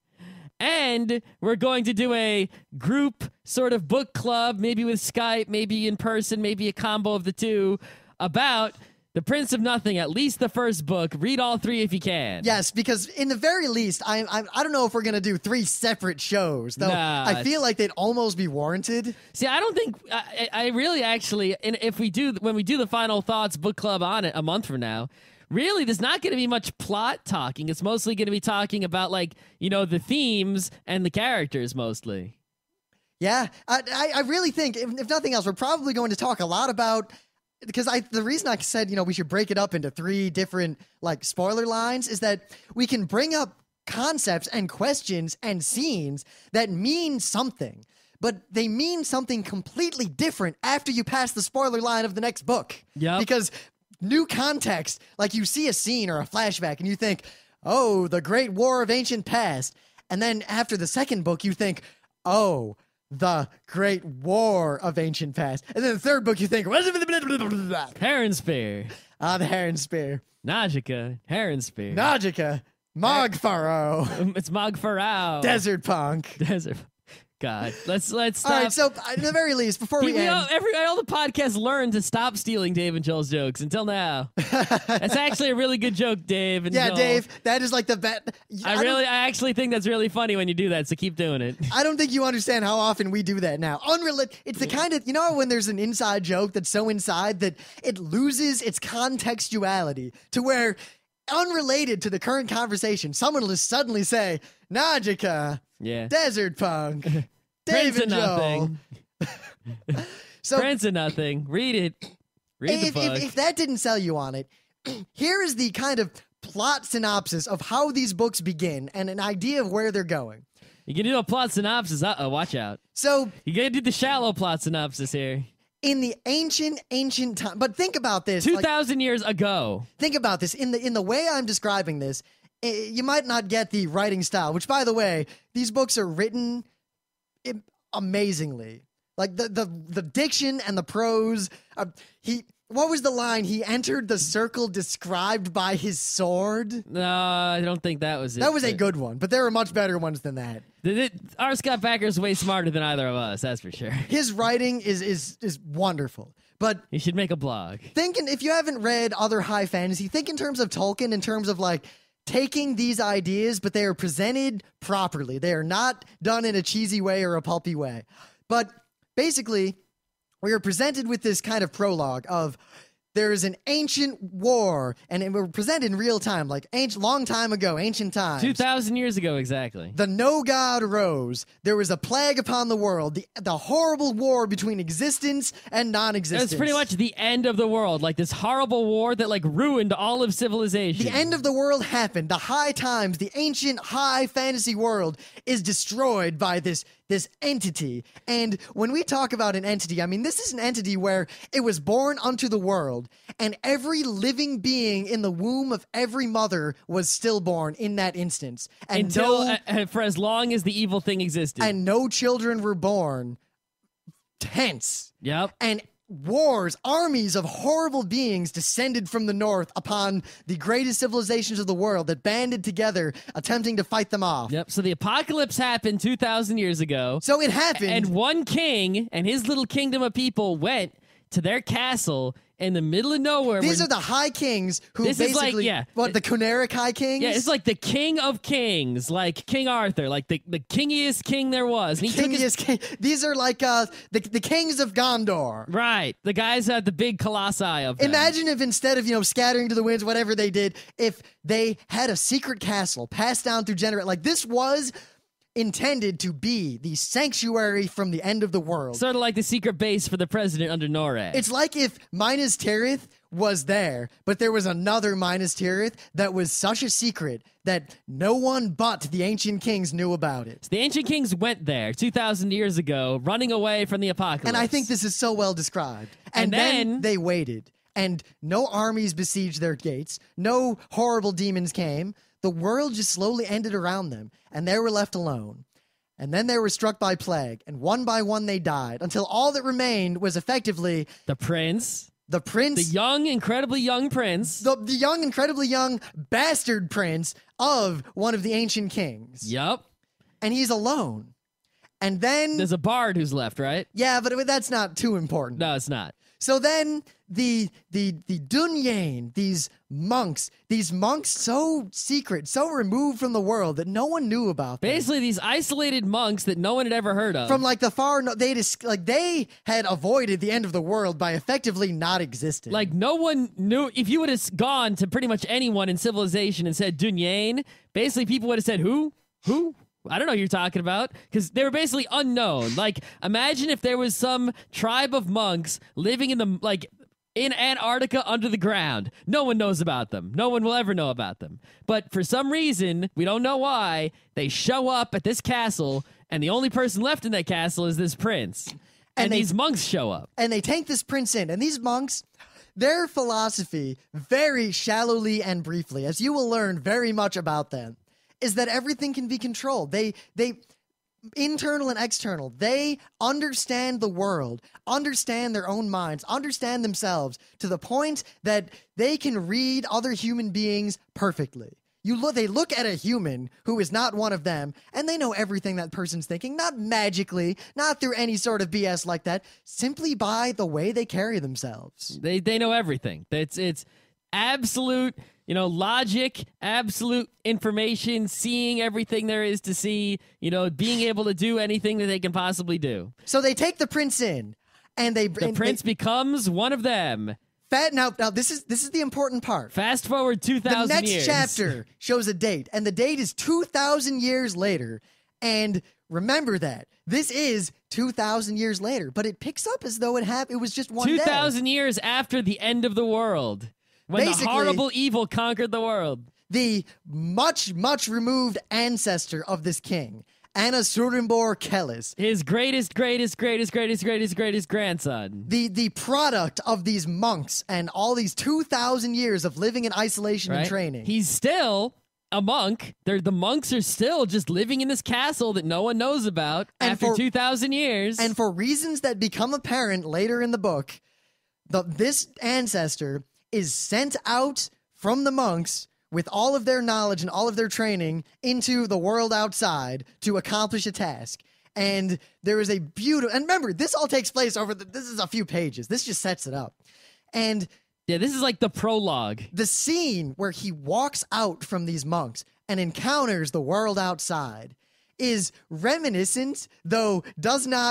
And we're going to do a group sort of book club, maybe with Skype, maybe in person, maybe a combo of the two, about The Prince of Nothing, at least the first book. Read all three if you can. Yes, because in the very least, I don't know if we're going to do three separate shows, though. Nah, I feel like they'd almost be warranted. See, I don't think, I really actually, and when we do the Final Thoughts book club on it a month from now, really, there's not going to be much plot talking. It's mostly going to be talking about, like, you know, the themes and the characters mostly. Yeah, I really think, if nothing else, we're probably going to talk a lot about, because the reason I said, you know, we should break it up into three different, like, spoiler lines is that we can bring up concepts and questions and scenes that mean something, but they mean something completely different after you pass the spoiler line of the next book. Yep. Because new context, like you see a scene or a flashback and you think, oh, the Great War of Ancient Past. And then after the second book, you think, oh, the Great War of Ancient Past. And then the third book, you think, Heron Spear. Ah, the Heron Spear. Najika. Heron Spear. Najika. Mogfaro. It's Mogfarao. Desert Punk. Desert. God. Let's stop. All right, so at the very least, before we end... all the podcasts learned to stop stealing Dave and Joel's jokes until now. That's actually a really good joke, Dave and Joel. Dave, that is like the best... I actually think that's really funny when you do that, so keep doing it. I don't think you understand how often we do that now. It's the kind of... You know when there's an inside joke that's so inside that it loses its contextuality to where, unrelated to the current conversation, someone will just suddenly say, Najika... Yeah. Desert Punk. Prince Dave of and Joel. Nothing. So, Prince of Nothing. Read it. Read the book. If that didn't sell you on it, here is the kind of plot synopsis of how these books begin and an idea of where they're going. You can do a plot synopsis. Uh-oh, watch out. So you gotta do the shallow plot synopsis here. In the ancient time, but think about this. 2,000 years ago. Think about this. In the way I'm describing this, you might not get the writing style, which, by the way, these books are written amazingly. Like the diction and the prose. What was the line? He entered the circle described by his sword. No, I don't think that was it. That was a good one, but there are much better ones than that. Our Scott Bakker's way smarter than either of us, that's for sure. His writing is wonderful. But you should make a blog. If you haven't read other high fantasy, think in terms of Tolkien, in terms of like taking these ideas, but they are presented properly. They are not done in a cheesy way or a pulpy way. But basically, we are presented with this kind of prologue of there is an ancient war, and we're presented in real time, like long time ago, ancient times. 2,000 years ago, exactly. The no god rose. There was a plague upon the world. The horrible war between existence and non-existence. That's pretty much the end of the world, like this horrible war that like ruined all of civilization. The end of the world happened. The high times, the ancient high fantasy world is destroyed by this entity. And when we talk about an entity, I mean, this is an entity where it was born unto the world, and every living being in the womb of every mother was stillborn in that instance. And for as long as the evil thing existed. And no children were born. Hence. Yep. And wars, armies of horrible beings descended from the north upon the greatest civilizations of the world that banded together, attempting to fight them off. Yep, so the apocalypse happened 2,000 years ago. So it happened. And one king and his little kingdom of people went to their castle in the middle of nowhere. These are the High Kings who basically, the Chuneric High Kings? Yeah, it's like the king of kings, like King Arthur, like the kingiest king there was. And king. These are like the kings of Gondor. Right, the guys had the big colossi of them. Imagine if instead of, scattering to the winds, whatever they did, if they had a secret castle passed down through generations. Like this was intended to be the sanctuary from the end of the world. Sort of like the secret base for the president under NORAD. It's like if Minas Tirith was there, but there was another Minas Tirith that was such a secret that no one but the ancient kings knew about it. So the ancient kings went there 2,000 years ago, running away from the apocalypse. And I think this is so well described. And then they waited, and no armies besieged their gates. No horrible demons came. The world just slowly ended around them, and they were left alone. And then they were struck by plague, and one by one they died, until all that remained was effectively the prince. The young, incredibly young prince. The young, incredibly young bastard prince of one of the ancient kings. Yep. And he's alone. And then there's a bard who's left, right? Yeah, but that's not too important. No, it's not. So then the Dunyain, these monks so secret, so removed from the world that no one knew about them. Basically, these isolated monks that no one had ever heard of. From like the far, they had avoided the end of the world by effectively not existing. Like no one knew. If you would have gone to pretty much anyone in civilization and said Dunyain, basically people would have said, Who? I don't know what you're talking about, because they were basically unknown. Like, imagine if there was some tribe of monks living in the, in Antarctica under the ground. No one knows about them. No one will ever know about them. But for some reason, we don't know why, they show up at this castle, and the only person left in that castle is this prince. And these monks show up. And they take this prince in. And these monks, their philosophy, very shallowly and briefly, as you will learn very much about them, is that everything can be controlled. They internal and external, they understand the world, understand their own minds, understand themselves to the point that they can read other human beings perfectly. They look at a human who is not one of them, and they know everything that person's thinking, not magically, not through any sort of BS like that, simply by the way they carry themselves. They know everything. It's absolute, logic, absolute information, seeing everything there is to see, being able to do anything that they can possibly do. So they take the prince in, and the prince becomes one of them. Now this is the important part. Fast forward 2,000 years. The years. next chapter shows a date, and the date is 2,000 years later. And remember that this is 2,000 years later, but it picks up as though it was just one 2,000 years after the end of the world, when basically, the horrible evil conquered the world. The much removed ancestor of this king, Anasurimbor Kellis. His greatest grandson. The product of these monks and all these 2,000 years of living in isolation and training. He's still a monk. The monks are still just living in this castle that no one knows about after 2,000 years. And for reasons that become apparent later in the book, this ancestor is sent out from the monks with all of their knowledge and all of their training into the world outside to accomplish a task. And there is a beautiful... And remember, this all takes place this is a few pages. This just sets it up. And... yeah, this is like the prologue. The scene where he walks out from these monks and encounters the world outside is reminiscent, though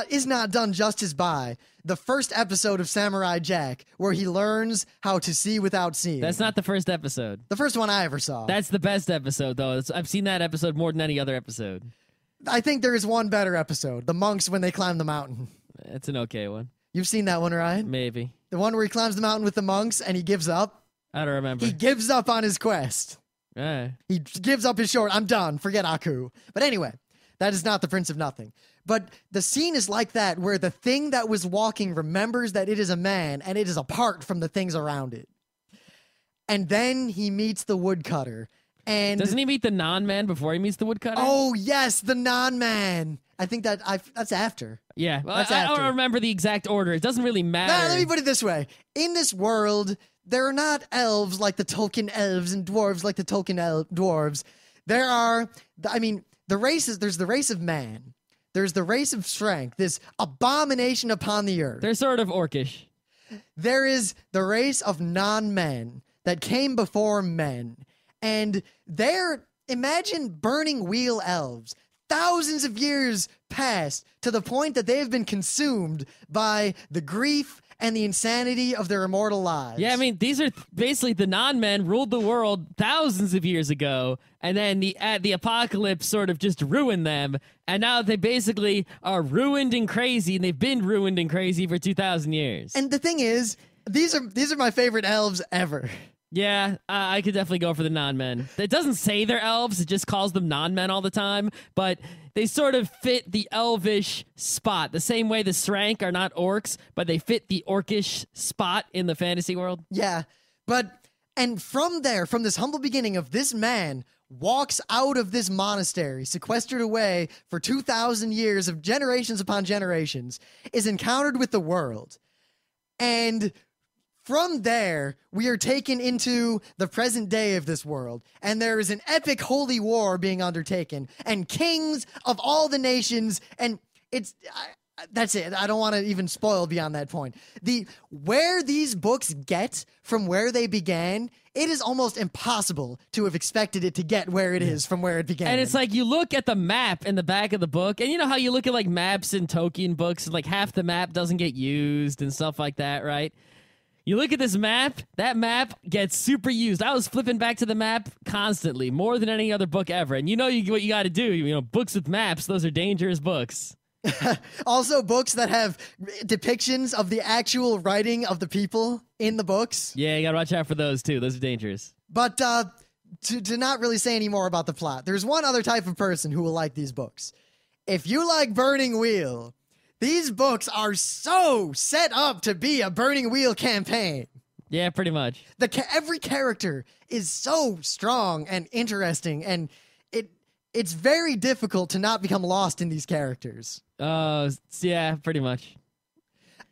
is not done justice by the first episode of Samurai Jack, where he learns how to see without seeing. That's not the first episode. The first one I ever saw. That's the best episode, though. I've seen that episode more than any other episode. I think there is one better episode, the monks when they climb the mountain. It's an okay one. You've seen that one, right? Maybe. The one where he climbs the mountain with the monks and he gives up? I don't remember. He gives up on his quest. He gives up his short. I'm done. Forget Aku. But anyway, that is not the Prince of Nothing. But the scene is like that, where the thing that was walking remembers that it is a man and it is apart from the things around it. And then he meets the woodcutter. And doesn't he meet the non-man before he meets the woodcutter? Oh, yes, the non-man. I think that's after. Yeah, well, I don't remember the exact order. It doesn't really matter. Nah, let me put it this way. In this world, there are not elves like the Tolkien elves and dwarves like the Tolkien dwarves. There are, there's the race of man. There's the race of strength, this abomination upon the earth. They're sort of orcish. There is the race of non-men that came before men. And imagine burning wheel elves. Thousands of years past to the point that they have been consumed by the grief and the insanity of their immortal lives. Yeah, these are basically the non-men ruled the world thousands of years ago, and then the apocalypse sort of just ruined them, and now they basically are ruined and crazy, and they've been ruined and crazy for 2,000 years. And the thing is, these are my favorite elves ever. Yeah, I could definitely go for the non-men. It doesn't say they're elves, it just calls them non-men all the time, but they sort of fit the elvish spot. The same way the Srank are not orcs, but they fit the orcish spot in the fantasy world. Yeah, and from this humble beginning of this man walks out of this monastery, sequestered away for 2,000 years of generations upon generations, is encountered with the world. And from there, we are taken into the present day of this world, and there is an epic holy war being undertaken, and kings of all the nations, and that's it. I don't want to even spoil beyond that point. Where these books get from where they began, it is almost impossible to have expected it to get where it is from where it began. And it's like you look at the map in the back of the book, and you know how you look at like maps in Tolkien books, and like half the map doesn't get used and stuff like that, right? You look at this map, that map gets super used. I was flipping back to the map constantly, more than any other book ever. And what you got to do, books with maps, those are dangerous books. Also, books that have depictions of the actual writing of the people in the books. Yeah, you gotta watch out for those too. Those are dangerous. But to not really say any more about the plot, there's one other type of person who will like these books. If you like Burning Wheel, these books are so set up to be a Burning Wheel campaign. Yeah, pretty much. Every character is so strong and interesting, and it's very difficult to not become lost in these characters. Yeah, pretty much.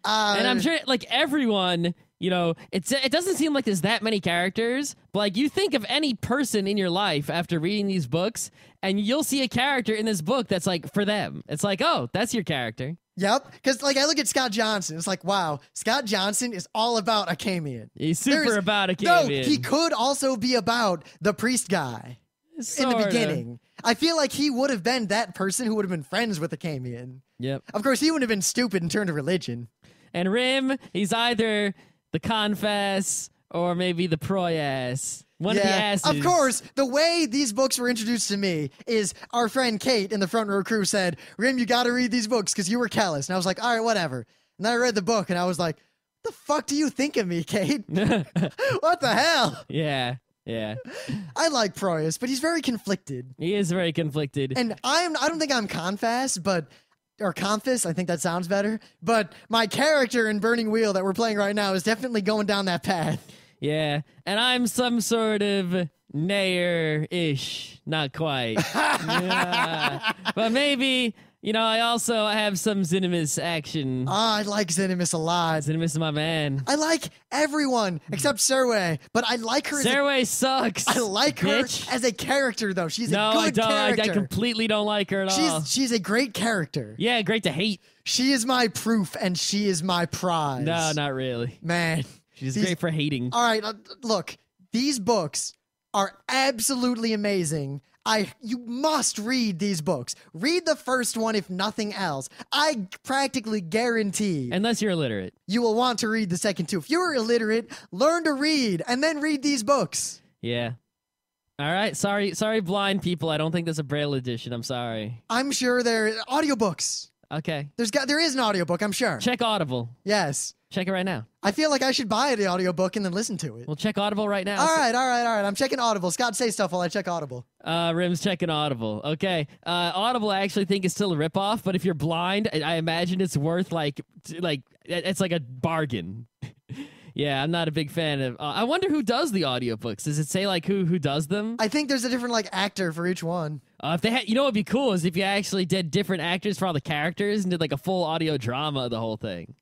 And I'm sure, like, everyone, you know, it doesn't seem like there's that many characters, but, like, you think of any person in your life after reading these books, and you'll see a character in this book that's, like, for them. It's like, oh, that's your character. Yep, because, like, I look at Scott Johnson, it's like, wow, Scott Johnson is all about Akamian. He's super about Akamian. No, he could also be about the priest guy in the beginning. I feel like he would have been that person who would have been friends with Akamian. Yep. Of course, he would have been stupid and turned to religion. And Rim, he's either the confess or maybe the proyas. One of the asses. Of course, the way these books were introduced to me is our friend Kate in the front row crew said, Rim, you got to read these books because you were callous. And I was like, all right, whatever. And then I read the book and I was like, what the fuck do you think of me, Kate? What the hell? Yeah. I like Proyas, but he's very conflicted. He is very conflicted. And I don't think I'm confess, or Confess, I think that sounds better. But my character in Burning Wheel that we're playing right now is definitely going down that path. Yeah, and I'm some sort of Nair-ish. Not quite. Yeah. But maybe, you know, I also have some Zenimus action. I like Zenimus a lot. Zenimus is my man. I like everyone except Serway, but I like her Serway sucks. I like her as a character, though. She's a good character. I completely don't like her at all. She's a great character. Yeah, great to hate. She is my proof, and she is my prize. No, not really. Man. She's great for hating. All right, look. These books are absolutely amazing. You must read these books. Read the first one, if nothing else. I practically guarantee. Unless you're illiterate. You will want to read the second two. If you're illiterate, learn to read and then read these books. Yeah. All right. Sorry, blind people. I don't think there's a Braille edition. I'm sorry. I'm sure there are audiobooks. Okay. There is an audiobook, I'm sure. Check Audible. Yes. Check it right now. I feel like I should buy the audiobook and then listen to it. Well, check Audible right now. All right. I'm checking Audible. Scott, say stuff while I check Audible. Rim's checking Audible. Okay. Audible, I actually think is still a ripoff, but if you're blind, I imagine it's worth like it's like a bargain. Yeah, I'm not a big fan of. I wonder who does the audiobooks. Does it say like who does them? I think there's a different like actor for each one. If they had, you know, what'd be cool is if you actually did different actors for all the characters and did like a full audio drama of the whole thing.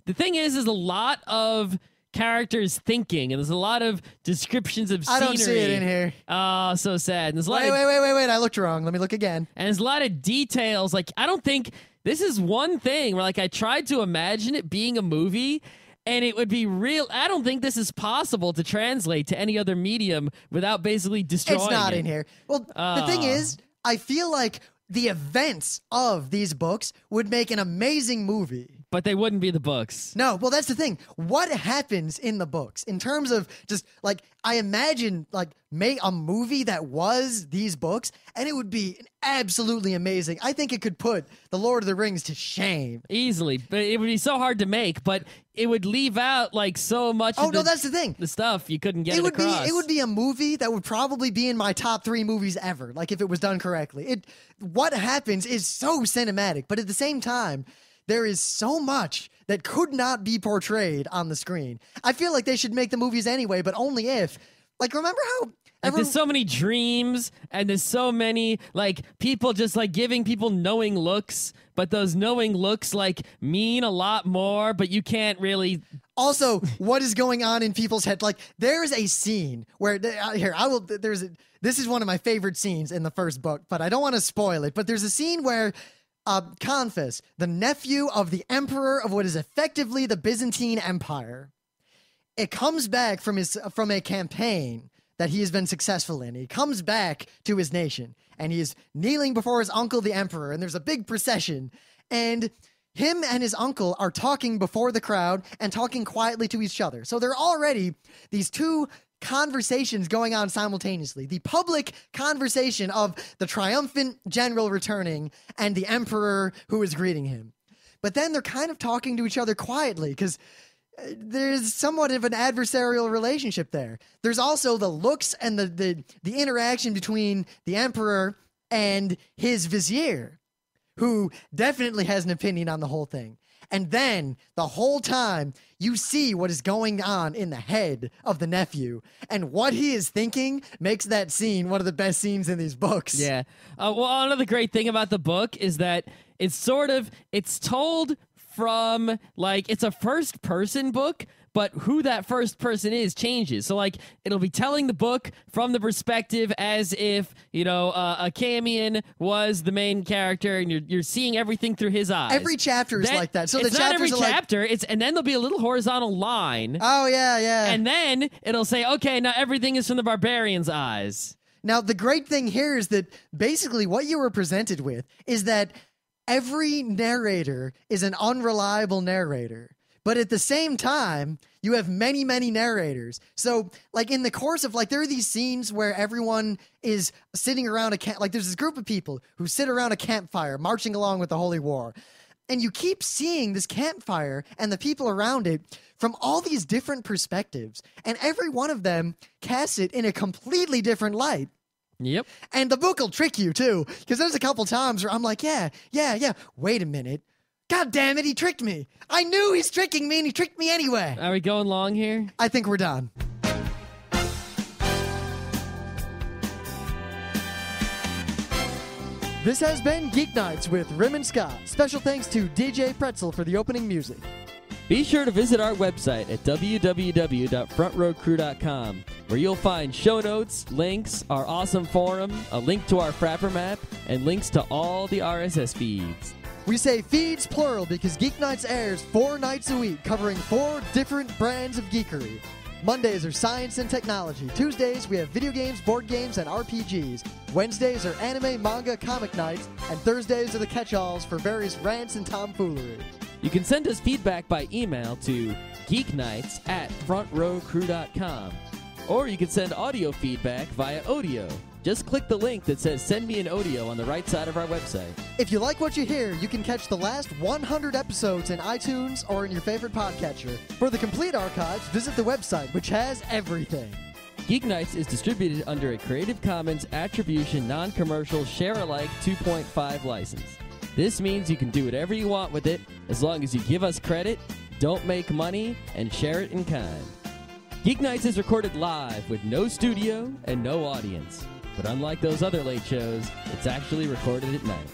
The thing is a lot of characters thinking, and there's a lot of descriptions of scenery. I don't see it in here. Oh, so sad. And there's a lot wait. I looked wrong. Let me look again. And there's a lot of details. Like, I don't think this is one thing where, like, I tried to imagine it being a movie, and it would be real. I don't think this is possible to translate to any other medium without basically destroying it. It's not in here. Well, the thing is, I feel like the events of these books would make an amazing movie. But they wouldn't be the books. No, well, that's the thing. What happens in the books in terms of just like, I imagine like make a movie that was these books, and it would be absolutely amazing. I think it could put The Lord of the Rings to shame. Easily. But it would be so hard to make, but it would leave out like so much of that's the thing. The stuff you couldn't get across. It would be a movie that would probably be in my top 3 movies ever, like if it was done correctly. What happens is so cinematic, but at the same time, there is so much that could not be portrayed on the screen. I feel like they should make the movies anyway, but only if. Like, remember how there's so many dreams, and there's so many, like, people just, like, giving people knowing looks, but those knowing looks, like, mean a lot more, but you can't really... Also, what is going on in people's head? Like, there's a scene where... This is one of my favorite scenes in the first book, but I don't want to spoil it, but there's a scene where... Confess, the nephew of the emperor of what is effectively the Byzantine Empire, it comes back from a campaign that he has been successful in. He comes back to his nation, and he is kneeling before his uncle, the emperor, and there's a big procession, and him and his uncle are talking before the crowd and talking quietly to each other. So they're already these two conversations going on simultaneously. The public conversation of the triumphant general returning and the emperor who is greeting him. But then they're kind of talking to each other quietly because there's somewhat of an adversarial relationship there. There's also the looks and the interaction between the emperor and his vizier, who definitely has an opinion on the whole thing. And then the whole time you see what is going on in the head of the nephew, and what he is thinking makes that scene one of the best scenes in these books. Yeah. Well, another great thing about the book is that it's told from, like, it's a first-person book, but who that first person is changes. So, like, it'll be telling the book from the perspective as if, a Camion was the main character, and you're seeing everything through his eyes. Every chapter is like that. So it's the not chapters every are chapter. And then there'll be a little horizontal line. Oh, yeah. And then it'll say, okay, now everything is from the barbarian's eyes. Now, the great thing here is that basically what you were presented with is that every narrator is an unreliable narrator. But at the same time, you have many, many narrators. So, like, in the course of, like, there are these scenes where everyone is sitting around like, there's this group of people who sit around a campfire marching along with the Holy War. And you keep seeing this campfire and the people around it from all these different perspectives. And every one of them casts it in a completely different light. Yep. And the book will trick you, too. Because there's a couple times where I'm like, yeah. Wait a minute. God damn it, he tricked me. I knew he's tricking me, and he tricked me anyway. Are we going long here? I think we're done. This has been Geeknights with Rim and Scott. Special thanks to DJ Pretzel for the opening music. Be sure to visit our website at www.frontrowcrew.com, where you'll find show notes, links, our awesome forum, a link to our Frapper map, and links to all the RSS feeds. We say feeds plural because Geeknights airs 4 nights a week, covering 4 different brands of geekery. Mondays are science and technology. Tuesdays, we have video games, board games, and RPGs. Wednesdays are anime, manga, comic nights. And Thursdays are the catch-alls for various rants and tomfoolery. You can send us feedback by email to geeknights@frontrowcrew.com. Or you can send audio feedback via Odeo. Just click the link that says Send Me an Audio on the right side of our website. If you like what you hear, you can catch the last 100 episodes in iTunes or in your favorite podcatcher. For the complete archives, visit the website, which has everything. Geeknights is distributed under a Creative Commons Attribution Non-Commercial Share-alike 2.5 license. This means you can do whatever you want with it as long as you give us credit, don't make money, and share it in kind. Geeknights is recorded live with no studio and no audience. But unlike those other late shows, it's actually recorded at night.